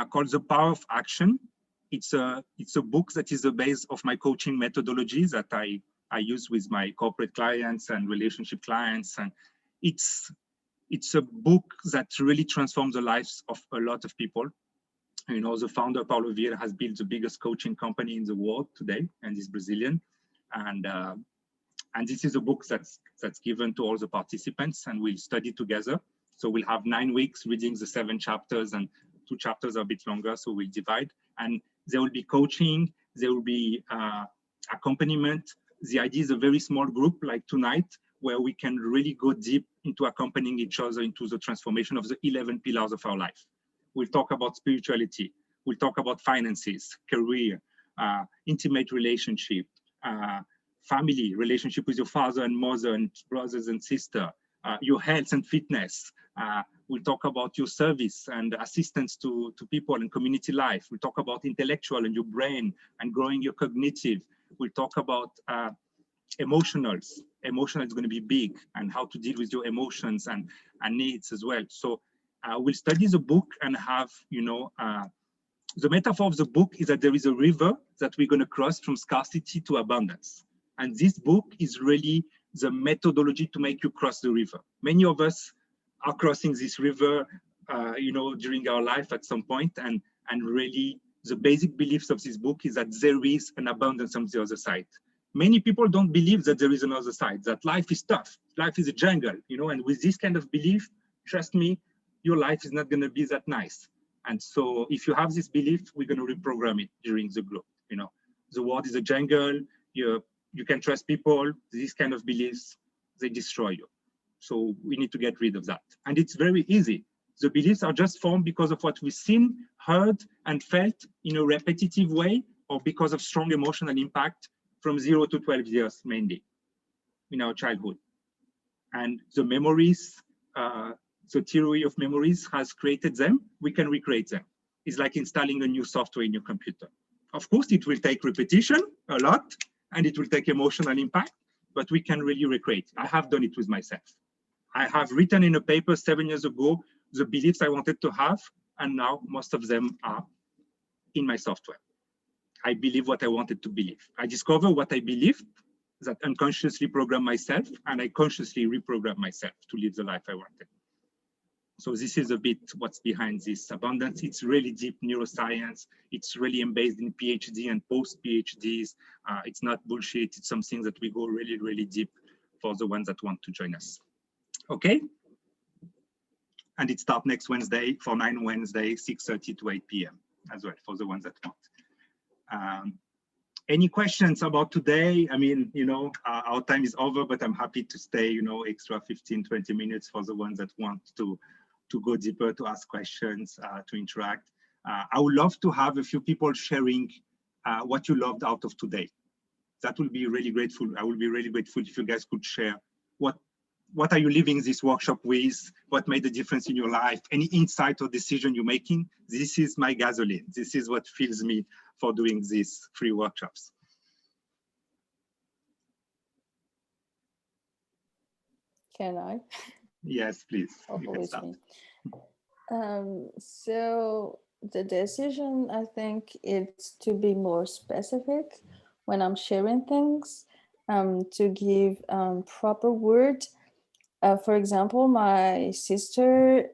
called The Power of Action. It's a book that is the base of my coaching methodology that I use with my corporate clients and relationship clients. And it's a book that really transforms the lives of a lot of people. You know, the founder, Paulo Vieira, has built the biggest coaching company in the world today, and he's Brazilian. And this is a book that's given to all the participants, and we'll study together. So we'll have 9 weeks reading the 7 chapters, and 2 chapters are a bit longer, so we'll divide. And there will be coaching, there will be accompaniment. The idea is a very small group like tonight, where we can really go deep into accompanying each other into the transformation of the 11 pillars of our life. We'll talk about spirituality, we'll talk about finances, career, intimate relationship, family, relationship with your father and mother and brothers and sister, your health and fitness. We'll talk about your service and assistance to people and community life. We'll talk about intellectual and your brain and growing your cognitive. We'll talk about emotionals. Emotional is going to be big, and how to deal with your emotions and needs as well. So we'll study the book and have, you know, the metaphor of the book is that there is a river that we're going to cross from scarcity to abundance. And this book is really the methodology to make you cross the river. Many of us are crossing this river, you know, during our life at some point, and really the basic beliefs of this book is that there is an abundance on the other side. Many people don't believe that there is another side, that life is tough, life is a jungle, you know, and with this kind of belief, trust me, your life is not going to be that nice. And so if you have this belief, we're going to reprogram it during the group. You know, the world is a jungle, you can trust people, these kind of beliefs, they destroy you. So we need to get rid of that. And it's very easy. The beliefs are just formed because of what we've seen, heard, and felt in a repetitive way, or because of strong emotional impact from 0 to 12 years, mainly in our childhood. And the memories, the theory of memories has created them, we can recreate them. It's like installing a new software in your computer. Of course, it will take repetition a lot, and it will take emotional impact, but we can really recreate. I have done it with myself. I have written in a paper 7 years ago the beliefs I wanted to have, and now most of them are in my software. I believe what I wanted to believe. I discover what I believed, that unconsciously program myself, and I consciously reprogram myself to live the life I wanted. So this is a bit what's behind this abundance. It's really deep neuroscience. It's really embedded in PhD and post-PhDs. It's not bullshit. It's something that we go really, really deep for the ones that want to join us. Okay? And it starts next Wednesday for 9 Wednesday, 6:30 to 8 p.m. as well for the ones that want. Any questions about today? I mean, you know, our time is over, but I'm happy to stay, you know, extra 15, 20 minutes for the ones that want to go deeper, to ask questions, to interact. I would love to have a few people sharing what you loved out of today. That will be really grateful. I will be really grateful if you guys could share what are you leaving this workshop with? What made a difference in your life? Any insight or decision you're making? This is my gasoline. This is what fuels me for doing these free workshops. Can I? Yes, please. You can start. So the decision, I think, it's to be more specific when I'm sharing things, to give proper word. For example, my sister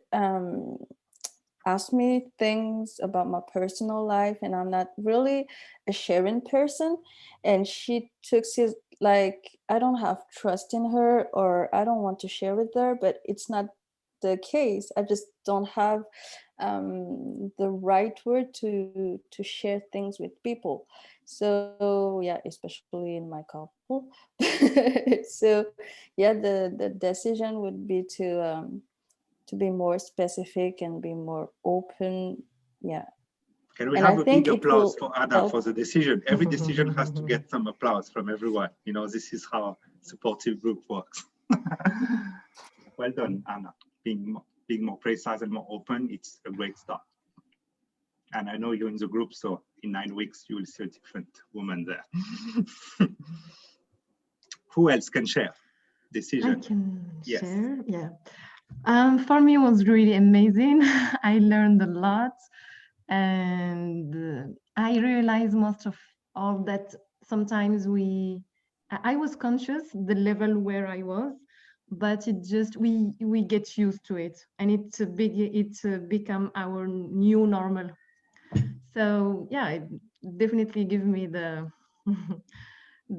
asked me things about my personal life, and I'm not really a sharing person, and she took it like I don't have trust in her, or I don't want to share with her, but it's not the case. I just don't have the right word to share things with people. So yeah, especially in my couple. So yeah, the decision would be to be more specific and be more open. Yeah. Can we And have I a think big it applause will for Anna help. for the decision? Every decision has to get some applause from everyone. You know, this is how supportive group works. Well done, Anna. Being more precise and more open, it's a great start. And I know you're in the group, so in 9 weeks, you will see a different woman there. Who else can share decision? I can Yes. share, yeah. For me, it was really amazing. I learned a lot, and I realized most of all that sometimes I was conscious the level where I was, but it just we get used to it, and it's become our new normal. So yeah, it definitely gives me the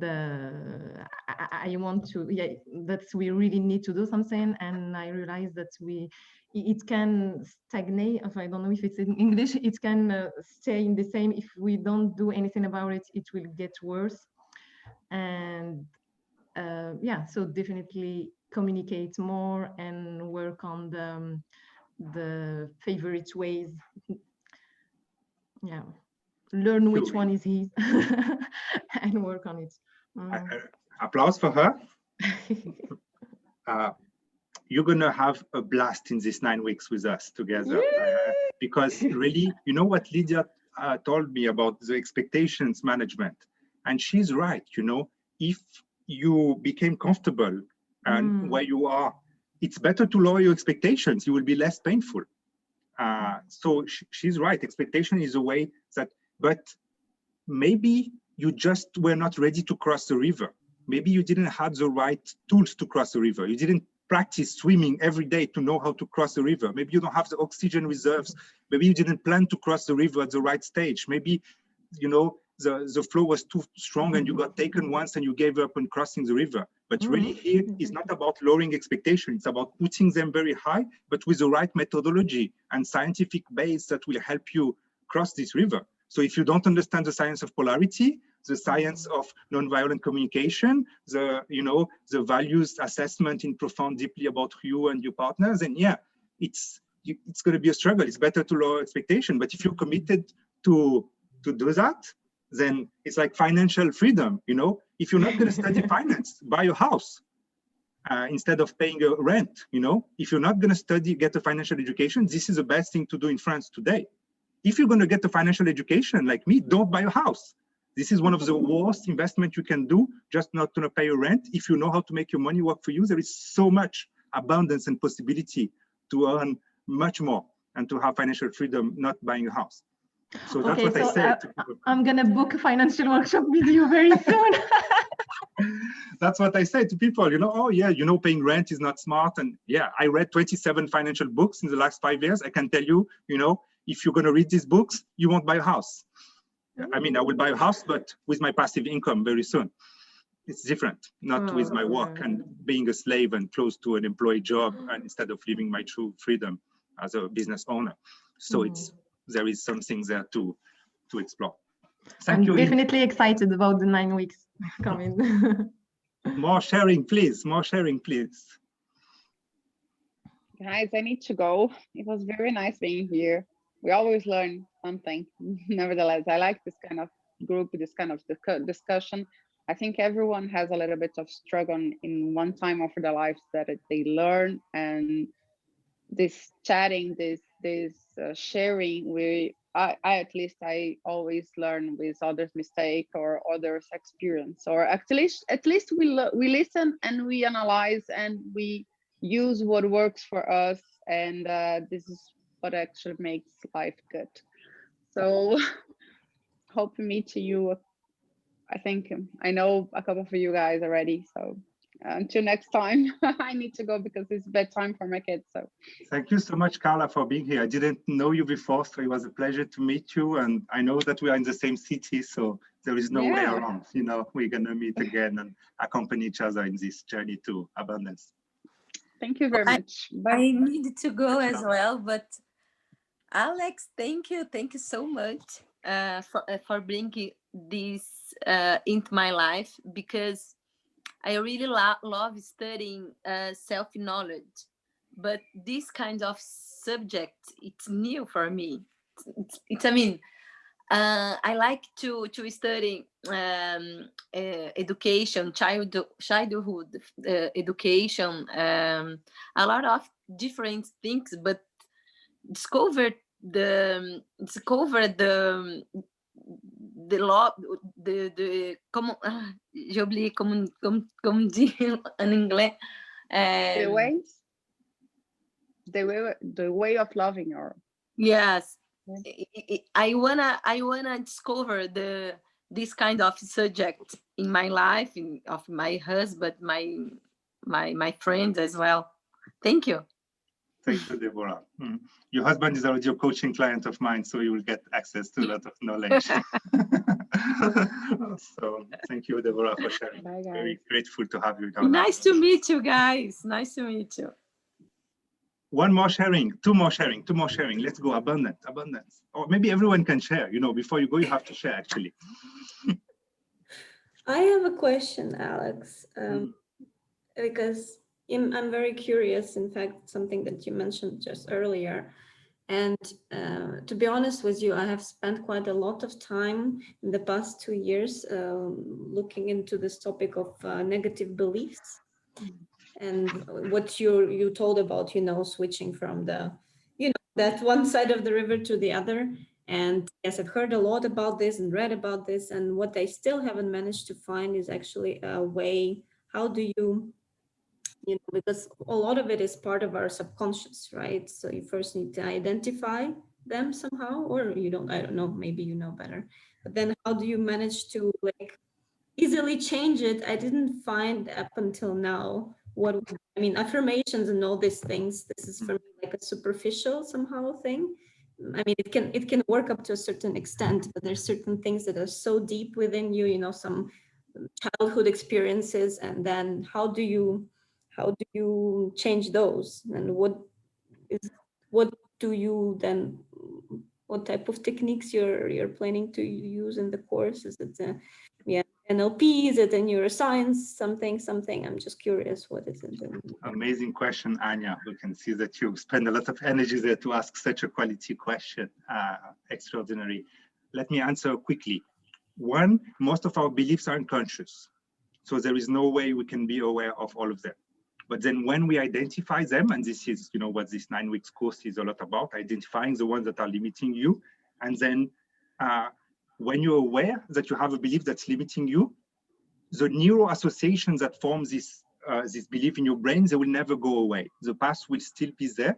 I want to, yeah, that we really need to do something, and I realize that it can stagnate. I don't know if it's in English. It can stay in the same. If we don't do anything about it, it will get worse. And yeah, so definitely communicate more and work on the favorite ways. Yeah, learn which one is his and work on it. Applause for her. You're going to have a blast in these 9 weeks with us together. Because really, you know what Lydia told me about the expectations management. And she's right, you know, if you became comfortable and where you are, it's better to lower your expectations. You will be less painful. So she's right. Expectation is a way that, but maybe you just were not ready to cross the river. Maybe you didn't have the right tools to cross the river. You didn't practice swimming every day to know how to cross the river. Maybe you don't have the oxygen reserves. Maybe you didn't plan to cross the river at the right stage. Maybe, you know, the flow was too strong and you got taken once and you gave up on crossing the river. But really here is not about lowering expectations. It's about putting them very high, but with the right methodology and scientific base that will help you cross this river. So if you don't understand the science of polarity, the science of nonviolent communication, the values assessment in profound deeply about you and your partners, then yeah, it's going to be a struggle. It's better to lower expectation. But if you're committed to do that, then it's like financial freedom. You know, if you're not going to study finance, buy a house instead of paying a rent. You know, if you're not going to get a financial education, this is the best thing to do in France today. If you're going to get a financial education like me, don't buy a house. This is one of the worst investment you can do, just not to pay your rent. If you know how to make your money work for you, there is so much abundance and possibility to earn much more and to have financial freedom, not buying a house. So that's what I say. I'm going to book a financial workshop with you very soon. That's what I say to people, you know, oh yeah, you know, paying rent is not smart. And yeah, I read 27 financial books in the last 5 years. I can tell you, you know, if you're going to read these books, you won't buy a house. I mean, I will buy a house, but with my passive income very soon. It's different, not with my work and being a slave and close to an employee job, and instead of living my true freedom as a business owner. So there is something there to explore. Thank you. I'm definitely excited about the 9 weeks coming. More sharing, please. More sharing, please. Guys, I need to go. It was very nice being here. We always learn something. Nevertheless, I like this kind of group, this kind of discussion. I think everyone has a little bit of struggle in one time of their lives that they learn, and this chatting, this sharing, I at least I always learn with others' mistake or others' experience, or at least we listen and we analyze and we use what works for us, and this is what actually makes life good. So hope to meet you. I think I know a couple of you guys already, so until next time. I need to go because it's bedtime for my kids. So thank you so much, Carla, for being here. I didn't know you before, so it was a pleasure to meet you, and I know that we are in the same city, so there is no way around. You know, we're gonna meet again and accompany each other in this journey to abundance. Thank you very much. I need to go as well, but Alex, thank you so much for bringing this into my life, because I really love studying self-knowledge, but this kind of subject, it's new for me. I mean, I like to study education, childhood education, a lot of different things, but discover the law, como j'ai oublié como dire en anglais. The way of loving, or yes, I wanna discover this kind of subject in my life, of my husband, my friends as well. Thank you. Thank you, Deborah. Your husband is already a coaching client of mine, so you will get access to a lot of knowledge. So thank you, Deborah, for sharing. Bye, guys. Very grateful to have you in our Nice to meet you guys. Nice to meet you. One more sharing, two more sharing. Let's go, abundance. Or maybe everyone can share, before you go, you have to share actually. I have a question, Alex, because I'm very curious. In fact, something that you mentioned just earlier. And to be honest with you, I have spent quite a lot of time in the past 2 years looking into this topic of negative beliefs. And what you told about, switching from the, that one side of the river to the other. And yes, I've heard a lot about this and read about this. And what I still haven't managed to find is actually a way, how do you, because a lot of it is part of our subconscious, right? So you first need to identify them somehow, or I don't know, maybe you know better. But then how do you manage to easily change it? I didn't find up until now affirmations and all these things. This is for me like a superficial somehow thing. I mean, it can work up to a certain extent, but there's certain things that are so deep within you, some childhood experiences, and then how do you change those? And what do you then, what type of techniques you're planning to use in the course? Is it NLP? Is it a neuroscience? Something? I'm just curious, what is it? Amazing question, Anya. We can see that you spend a lot of energy there to ask such a quality question. Extraordinary. Let me answer quickly. One, most of our beliefs are unconscious. So there is no way we can be aware of all of them. But then when we identify them, and this is what this 9 weeks course is all about, identifying the ones that are limiting you. And then when you're aware that you have a belief that's limiting you, the neural associations that form this belief in your brain, they will never go away. The past will still be there.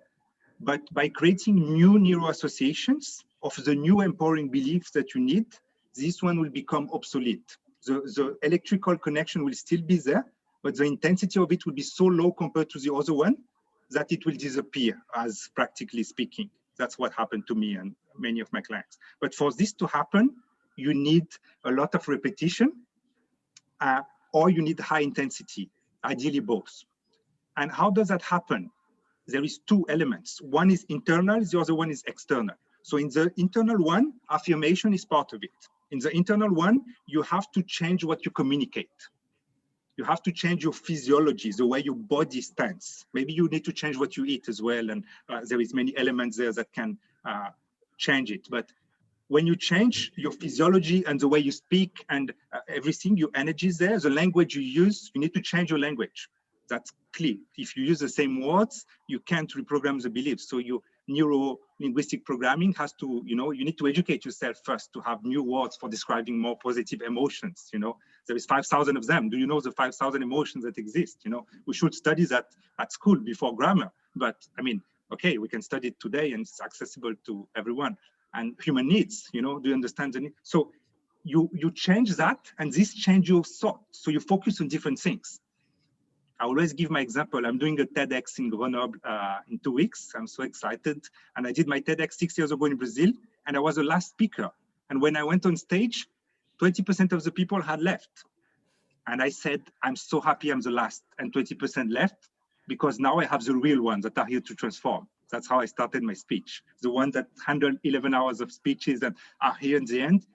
But by creating new neural associations of the new empowering beliefs that you need, this one will become obsolete. The electrical connection will still be there, but the intensity of it will be so low compared to the other one that it will disappear, as practically speaking. That's what happened to me and many of my clients. But for this to happen, you need a lot of repetition, or you need high intensity, ideally both. And how does that happen? There is two elements. One is internal, the other one is external. So in the internal one, affirmation is part of it. In the internal one, you have to change what you communicate. You have to change your physiology, the way your body stands. Maybe you need to change what you eat as well. And there is many elements there that can change it. But when you change your physiology and the way you speak and everything, your energy is there, the language you use, you need to change your language. That's clear. If you use the same words, you can't reprogram the beliefs. So your neuro-linguistic programming has to, you need to educate yourself first to have new words for describing more positive emotions. There is 5,000 of them. Do you know the 5,000 emotions that exist? We should study that at school before grammar. But I mean, okay, we can study it today and it's accessible to everyone. And human needs, do you understand the need? So you change that, and this changes your thought. So you focus on different things. I always give my example. I'm doing a TEDx in Grenoble in 2 weeks. I'm so excited. And I did my TEDx 6 years ago in Brazil, and I was the last speaker. And when I went on stage, 20% of the people had left. And I said, I'm so happy I'm the last. And 20% left because now I have the real ones that are here to transform. That's how I started my speech. The ones that handled 11 hours of speeches and are here in the end.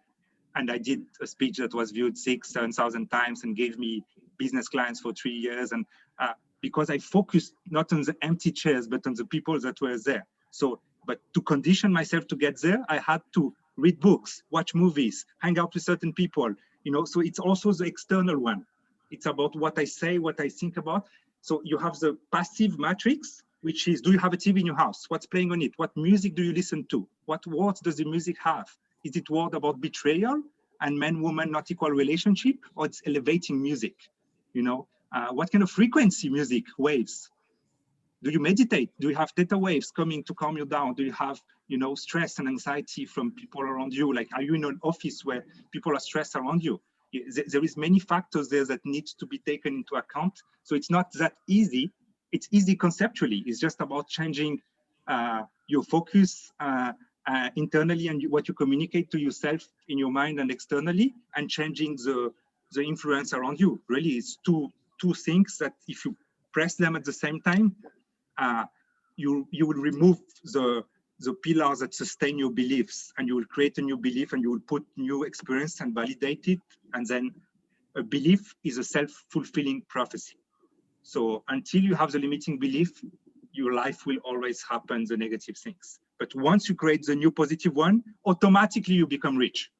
And I did a speech that was viewed 6,000, 7,000 times and gave me business clients for 3 years. And because I focused not on the empty chairs, but on the people that were there. So, but to condition myself to get there, I had to read books, watch movies, hang out with certain people, so it's also the external one. It's about what I say, what I think about. So you have the passive matrix, which is, do you have a TV in your house? What's playing on it? What music do you listen to? What words does the music have? Is it word about betrayal and man-woman not equal relationship, or it's elevating music? What kind of frequency music waves? Do you meditate? Do you have theta waves coming to calm you down? Do you have, stress and anxiety from people around you? Like, are you in an office where people are stressed around you? There is many factors there that need to be taken into account. So it's not that easy it's easy conceptually. It's just about changing your focus internally and what you communicate to yourself in your mind and externally, and changing the influence around you. Really, it's two things that if you press them at the same time, you will remove the pillars that sustain your beliefs, and you will create a new belief, and you will put new experience and validate it. And then a belief is a self-fulfilling prophecy. So until you have the limiting belief, your life will always happen the negative things. But once you create the new positive one, automatically you become rich.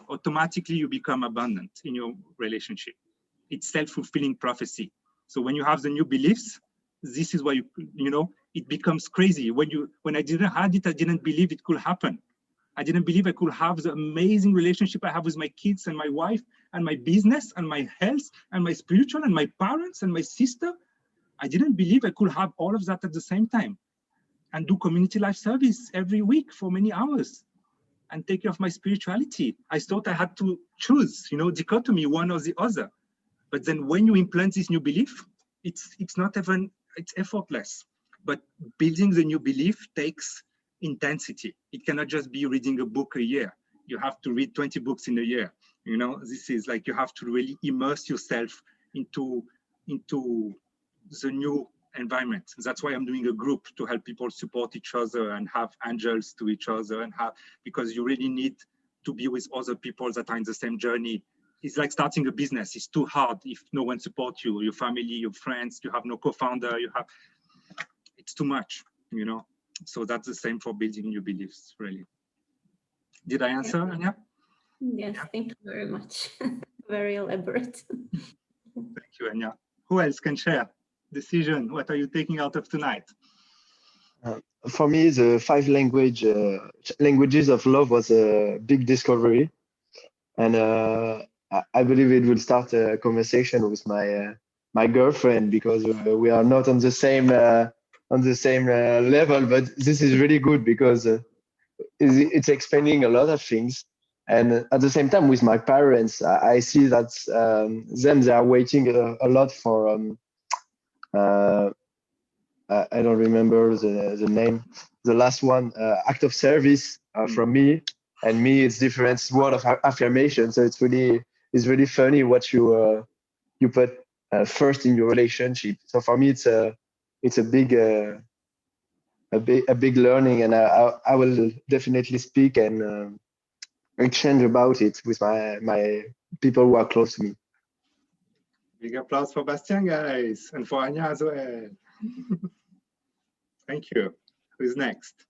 Automatically you become abundant in your relationship. It's self-fulfilling prophecy. So when you have the new beliefs, this is why you know, it becomes crazy. When I didn't have it, I didn't believe it could happen. I didn't believe I could have the amazing relationship I have with my kids and my wife and my business and my health and my spiritual and my parents and my sister. I didn't believe I could have all of that at the same time and do community life service every week for many hours and take care of my spirituality. I thought I had to choose, you know, dichotomy, one or the other. But then when you implant this new belief, it's not even, it's effortless. But building the new belief takes intensity. It cannot just be reading a book a year. You have to read 20 books in a year. You know, this is like, you have to really immerse yourself into the new environment. That's why I'm doing a group to help people support each other and have angels to each other, and have, because you really need to be with other people that are in the same journey. It's like starting a business. It's too hard if no one supports you, your family, your friends, you have no co-founder, it's too much, you know? So that's the same for building new beliefs, really. Did I answer, Anya? Yes, yeah. Thank you very much. Very elaborate. Thank you, Anya. Who else can share? Decision, what are you taking out of tonight? For me, the 5 languages of love was a big discovery. And I believe it will start a conversation with my girlfriend, because we are not on the same level. But this is really good because it's explaining a lot of things. And at the same time, with my parents, I see that they are waiting a lot for. I don't remember the name. The last one, act of service from me. And me, it's different word of affirmation. So it's really funny what you put first in your relationship. So for me, it's a big learning, and I will definitely speak and exchange about it with my people who are close to me. Big applause for Bastien, guys, and for Anya as well. Thank you. Who's next?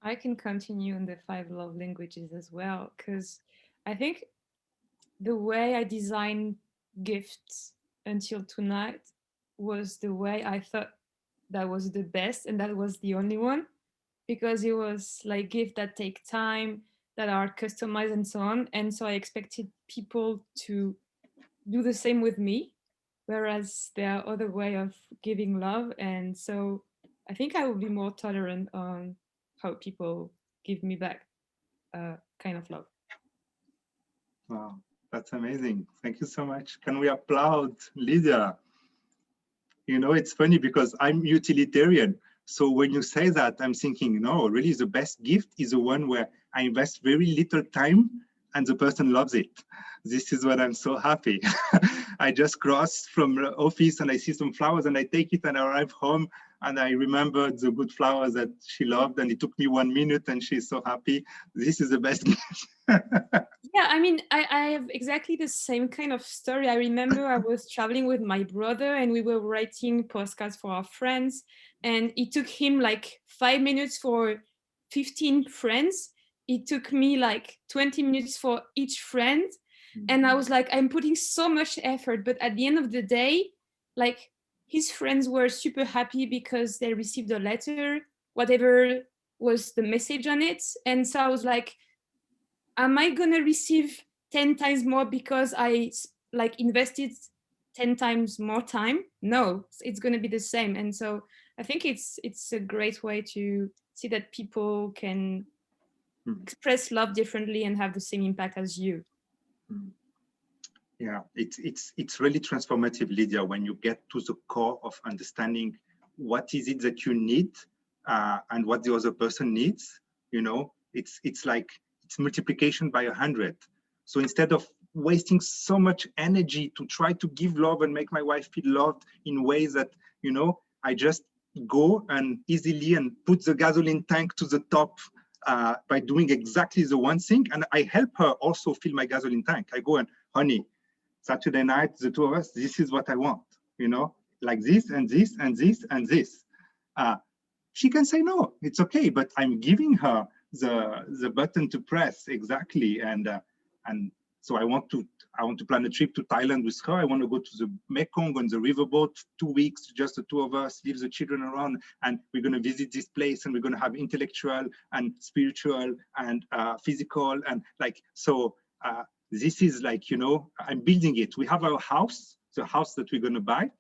I can continue on the 5 love languages as well, because I think the way I designed gifts until tonight was the way I thought that was the best, and that was the only one, because it was like gifts that take time, that are customized and so on. And so I expected people to do the same with me, whereas there are other ways of giving love. And so I think I will be more tolerant on how people give me back kind of love. Wow, that's amazing. Thank you so much. Can we applaud Lydia? You know, it's funny because I'm utilitarian. So when you say that, I'm thinking, no, really the best gift is the one where I invest very little time and the person loves it. This is when I'm so happy. I just cross from the office and I see some flowers and I take it and I arrive home and I remembered the good flowers that she loved, and it took me 1 minute and she's so happy. This is the best gift. Yeah, I mean, I have exactly the same kind of story. I remember I was traveling with my brother and we were writing postcards for our friends, and it took him like 5 minutes for 15 friends. It took me like 20 minutes for each friend. And I was like, I'm putting so much effort, but at the end of the day, like, his friends were super happy because they received a letter, whatever was the message on it. And so I was like, am I gonna receive 10 times more because I like invested 10 times more time? No, it's gonna be the same. And so I think it's a great way to see that people can express love differently and have the same impact as you. Yeah, it's really transformative, Lydia, when you get to the core of understanding what is it that you need and what the other person needs. You know, it's like it's multiplication by 100. So instead of wasting so much energy to try to give love and make my wife feel loved in ways that, you know, I just go and easily and put the gasoline tank to the top by doing exactly the one thing, and I help her also fill my gasoline tank. I go and, honey, Saturday night, the two of us, this is what I want, you know, like this and this and this and this. She can say no, it's okay, but I'm giving her the button to press exactly, and so I want to plan a trip to Thailand with her. I want to go to the Mekong on the riverboat, 2 weeks, just the two of us, leave the children around, and we're going to visit this place, and we're going to have intellectual and spiritual and physical, and like so. This is like, you know, I'm building it. We have our house, the house that we're going to buy,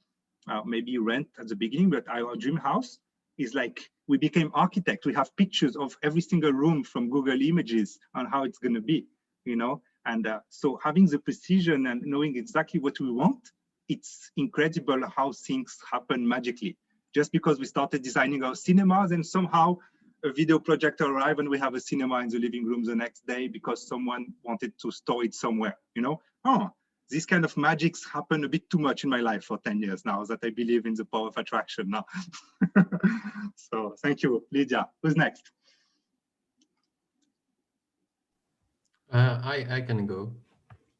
maybe rent at the beginning, but our dream house is like, we became architect. We have pictures of every single room from Google Images on how it's going to be, you know, and so having the precision and knowing exactly what we want, it's incredible how things happen magically. Just because we started designing our cinemas and somehow a video projector arrived and we have a cinema in the living room the next day because someone wanted to store it somewhere, you know? Oh, these kind of magics happen a bit too much in my life for 10 years now that I believe in the power of attraction now. So thank you, Lydia. Who's next? I can go.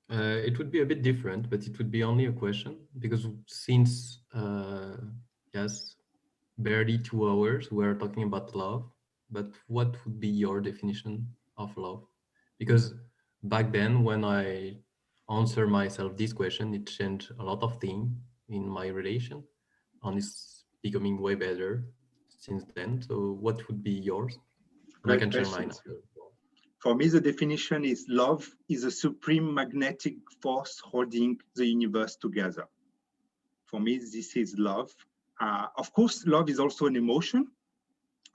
It would be a bit different, but it would be only a question because since, yes, barely 2 hours, we're talking about love, but what would be your definition of love? Because back then when I answer myself this question, it changed a lot of things in my relation and it's becoming way better since then. So what would be yours? And I Great can share question. mine after. For me, the definition is love is a supreme magnetic force holding the universe together. For me, this is love. Of course, love is also an emotion.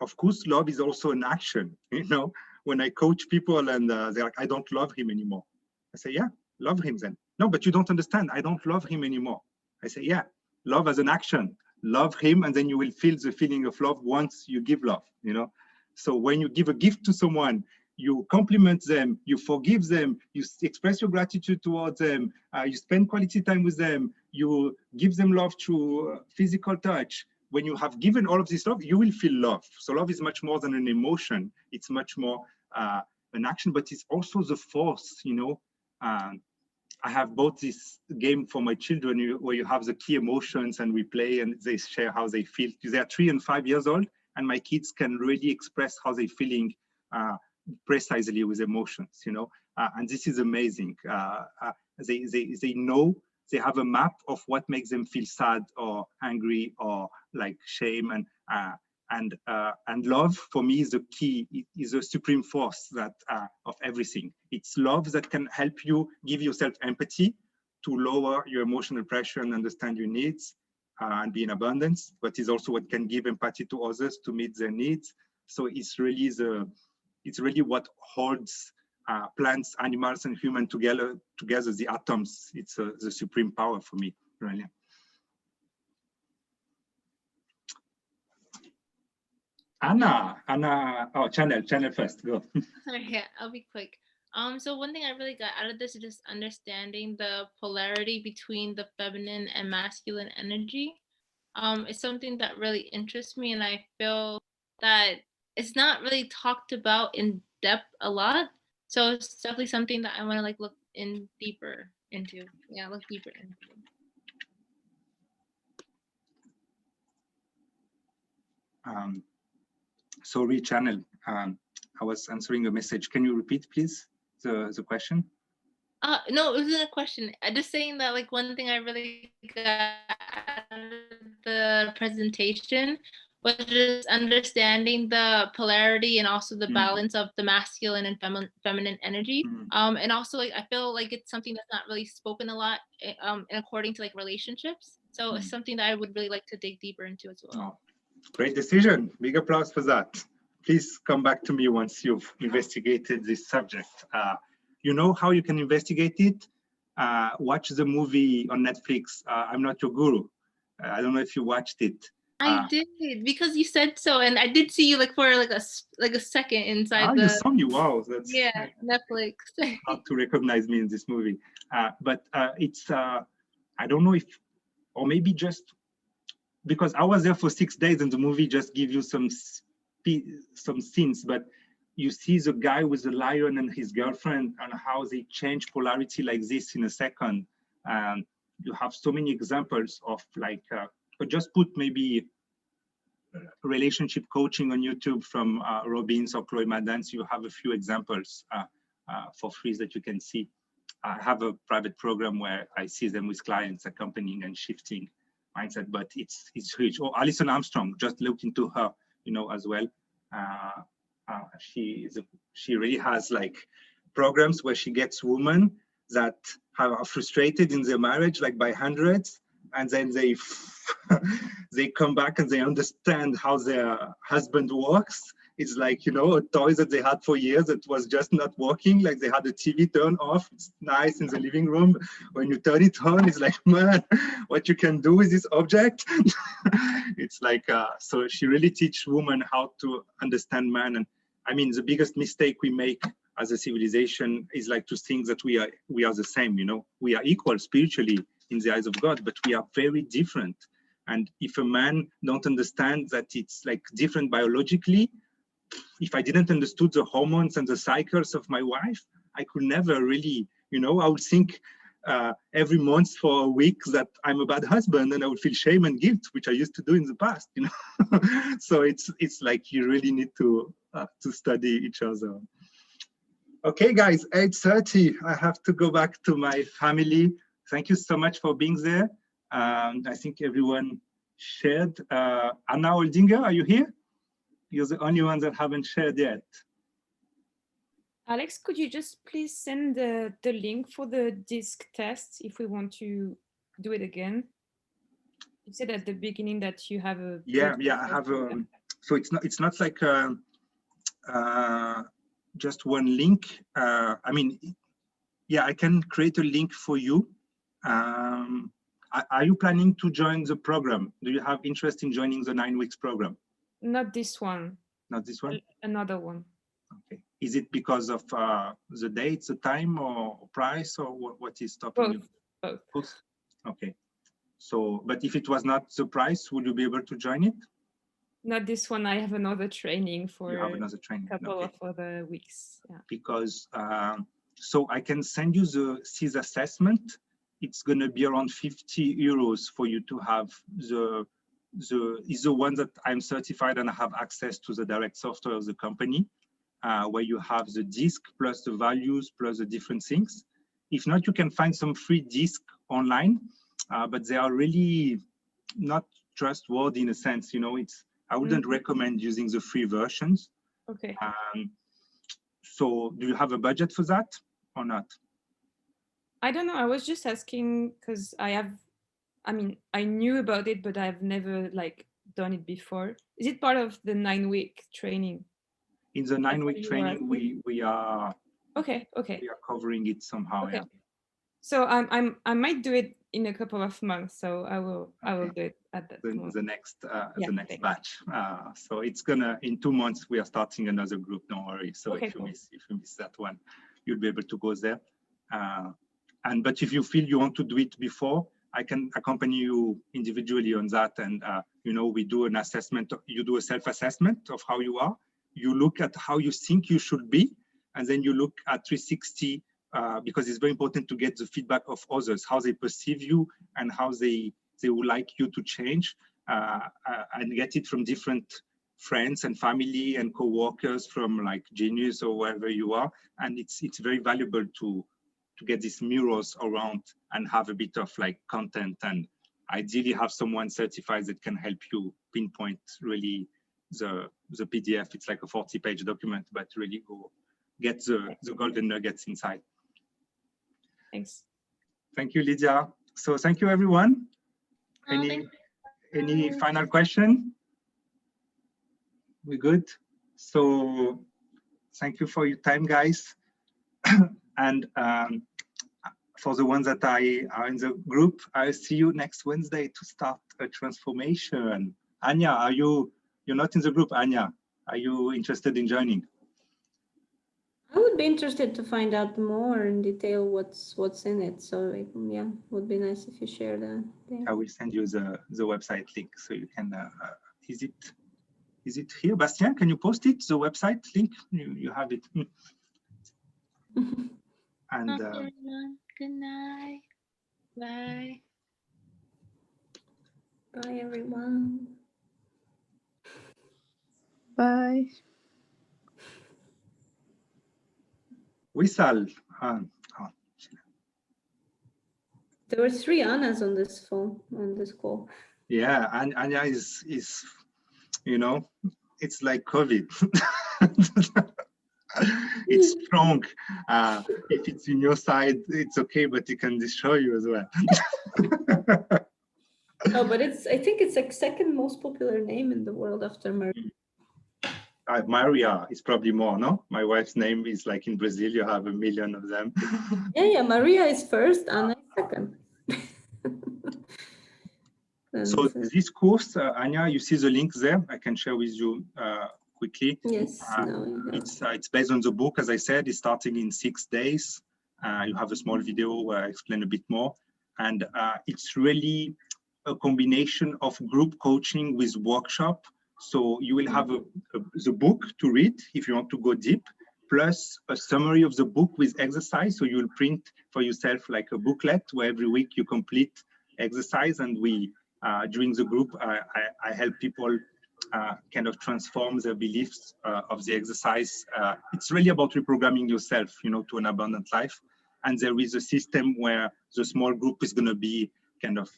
Of course, love is also an action. You know, when I coach people and they're like, I don't love him anymore. I say, yeah, love him then. No, but you don't understand. I don't love him anymore. I say, yeah, love as an action. Love him, and then you will feel the feeling of love once you give love, you know? So when you give a gift to someone, you compliment them, you forgive them, you express your gratitude towards them, you spend quality time with them, you give them love through physical touch. When you have given all of this love, you will feel love. So love is much more than an emotion. It's much more an action, but it's also the force, you know? I have bought this game for my children where you have the key emotions and we play and they share how they feel. They are 3 and 5 years old, and my kids can really express how they're feeling precisely with emotions, you know? And this is amazing. They know, they have a map of what makes them feel sad or angry or like shame, and love for me is the key, is a supreme force that of everything. It's love that can help you give yourself empathy to lower your emotional pressure and understand your needs and be in abundance, but is also what can give empathy to others to meet their needs. So it's really what holds plants, animals, and humans together, the atoms. It's the supreme power for me, really. Anna, oh, channel first, go. Sorry, yeah, I'll be quick. So one thing I really got out of this is just understanding the polarity between the feminine and masculine energy. It's something that really interests me, and I feel that it's not really talked about in depth a lot. So it's definitely something that I want to like look in deeper into. Yeah, look deeper into. Sorry, channel. I was answering a message. Can you repeat, please, the question? No, it wasn't a question. I'm just saying that like one thing I really got out of the presentation was just understanding the polarity and also the balance of the masculine and feminine energy. And also like I feel like it's something that's not really spoken a lot according to like relationships. So it's something that I would really like to dig deeper into as well. Oh, great decision. Big applause for that. Please come back to me once you've investigated this subject. You know how you can investigate it? watch the movie on Netflix, I'm Not Your Guru. I don't know if you watched it. I did, because you said so, and I did see you like for like a second inside You the. saw me. Wow, that's Yeah, Netflix. hard to recognize me in this movie. But it's I don't know if, or maybe just because I was there for 6 days and the movie just gives you some scenes, but you see the guy with the lion and his girlfriend and how they change polarity like this in a second. You have so many examples of like, but just put maybe relationship coaching on YouTube from Robbins or Chloe Madance. You have a few examples for free that you can see. I have a private program where I see them with clients accompanying and shifting mindset, but it's huge. Oh, Alison Armstrong, just look into her, you know, as well. She really has like programs where she gets women that are frustrated in their marriage, like by hundreds, and then they they come back and they understand how their husband works. It's like, you know, a toy that they had for years that was just not working. Like they had the TV turn off. It's nice in the living room. When you turn it on, it's like, man, what you can do with this object. It's like, so she really teaches women how to understand man. And I mean, the biggest mistake we make as a civilization is like to think that we are the same, you know, we are equal spiritually in the eyes of God, but we are very different. And if a man don't understand that it's like different biologically, if I didn't understood the hormones and the cycles of my wife, I could never really, you know, I would think every month for a week that I'm a bad husband, and I would feel shame and guilt, which I used to do in the past, you know. So it's like you really need to study each other. Okay, guys, 8:30. I have to go back to my family. Thank you so much for being there. I think everyone shared. Anna Oldinger, are you here? You're the only one that haven't shared yet. Alex, could you just please send the link for the disc test if we want to do it again? You said at the beginning that you have a... Yeah, I have a... So it's not like just one link. I mean, yeah, I can create a link for you. Are you planning to join the program? Do you have interest in joining the 9 weeks program? Not this one. Not this one? Another one. Okay. Is it because of the date, the time, or price, or what is stopping you? Both. Okay. So, but if it was not the price, would you be able to join it? Not this one. I have another training for you have another training. A couple of other weeks. Yeah. Because so I can send you the CIS assessment. It's going to be around 50 euros for you to have is the one that I'm certified and I have access to the direct software of the company, where you have the disc plus the values plus the different things. If not, you can find some free disc online, but they are really not trustworthy in a sense. You know, I wouldn't recommend using the free versions. Okay. So do you have a budget for that or not? I don't know. I was just asking because I mean, I knew about it, but I've never like done it before. Is it part of the 9-week training? In the 9-week training, we are okay. We are covering it somehow. Okay. Yeah. So I might do it in a couple of months. So I will do it at that moment. The next batch. So it's gonna in 2 months we are starting another group. Don't worry. So if you miss that one, you'll be able to go there. But if you feel you want to do it before, I can accompany you individually on that. And you know, we do an assessment. You do a self-assessment of how you are. You look at how you think you should be, and then you look at 360. Because it's very important to get the feedback of others, how they perceive you and how they would like you to change, and get it from different friends and family and co-workers from like Genius or wherever you are. And it's very valuable to get these mirrors around and have a bit of like content, and ideally have someone certified that can help you pinpoint really the PDF. It's like a 40-page document, but really go get the golden nuggets inside. Thanks. Thank you, Lydia. So thank you, everyone. Any final question? We good? So thank you for your time, guys. And for the ones that are in the group, I'll see you next Wednesday to start a transformation. Anya, you're not in the group, Anya. Are you interested in joining? I would be interested to find out more in detail what's in it. So yeah, would be nice if you share that. I will send you the website link so you can. Is it here, Bastien? Can you post it? The website link, you have it. And good night. Bye. Bye, everyone. Bye. Wissal. There were 3 Annas on this call. Yeah, and Anya is it's like COVID. It's strong. If it's in your side, it's okay, but it can destroy you as well. No, but I think it's like second most popular name in the world after Maria. Maria is probably more, no? My wife's name is like in Brazil, you have 1 million of them. Yeah, Maria is first, Anna is second. So this course, Anya, you see the link there. I can share with you quickly. Yes. It's based on the book, as I said. It's starting in 6 days. You have a small video where I explain a bit more. And it's really a combination of group coaching with workshop. So you will have the book to read if you want to go deep, plus a summary of the book with exercise. So you'll print for yourself like a booklet where every week you complete exercise, and we during the group I help people kind of transform their beliefs of the exercise. It's really about reprogramming yourself, to an abundant life. And there is a system where the small group is going to be kind of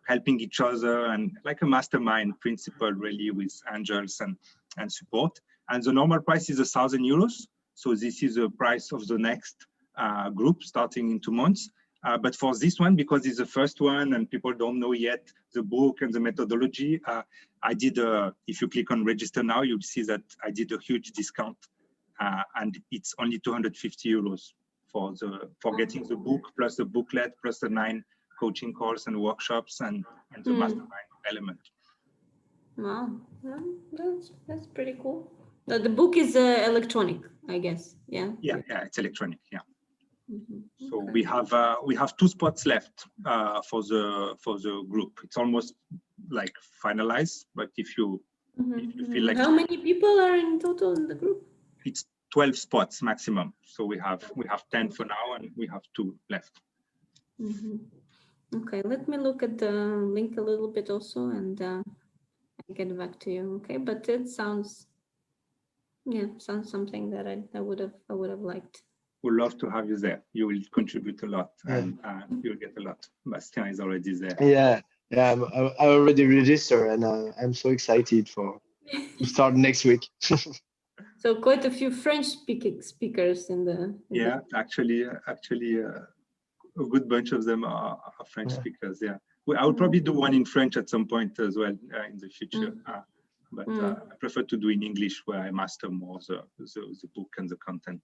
helping each other, and like a mastermind principle, really, with angels and support. And the normal price is €1,000. So this is the price of the next group starting in 2 months. But for this one, because it's the first one and people don't know yet the book and the methodology, I did, if you click on register now, you'll see that I did a huge discount, and it's only €250 for getting the book, plus the booklet, plus the 9 coaching calls and workshops and the mastermind element. Wow, that's pretty cool. The book is electronic, I guess. Yeah, it's electronic. Yeah. So we have 2 spots left for the group. It's almost like finalized, but if you feel like, how many people are in total in the group? It's 12 spots maximum. So we have 10 for now, and we have 2 left. Okay, let me look at the link a little bit also, and I'll get back to you. Okay, but it sounds something that I would have liked. Would love to have you there. You will contribute a lot, and you'll get a lot. Bastien is already there. Yeah, I already registered, and I'm so excited to start next week. So quite a few French speakers in the. Yeah, actually, a good bunch of them are French speakers. Yeah, I will probably do one in French at some point as well in the future. But I prefer to do in English, where I master more the book and the content.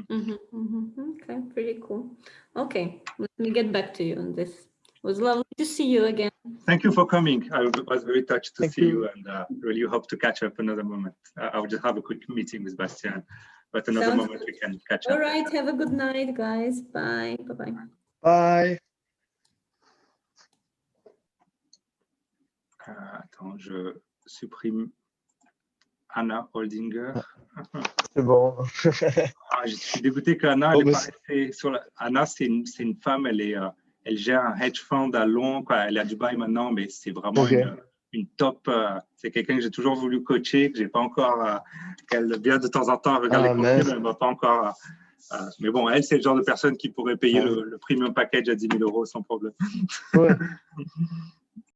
Okay, pretty cool. Okay, let me get back to you on this. It was lovely to see you again. Thank you for coming. I was very touched to see you, and really hope to catch up another moment. I will just have a quick meeting with Bastien, but another moment we can catch up. All right, have a good night, guys. Bye. Bye-bye. Bye. Attends, je supprime Anna Holdinger. C'est bon. Je suis dégoûté qu'Anna, Anna, c'est une femme, elle gère un hedge fund à Londres, quoi. Elle est à Dubaï maintenant, mais c'est vraiment une top. C'est quelqu'un que j'ai toujours voulu coacher, que j'ai pas encore, qu'elle vient de temps en temps regarder les contenus, mais elle m'a pas encore. Mais bon, elle, c'est le genre de personne qui pourrait payer le premium package à 10 000 € sans problème. Ouais.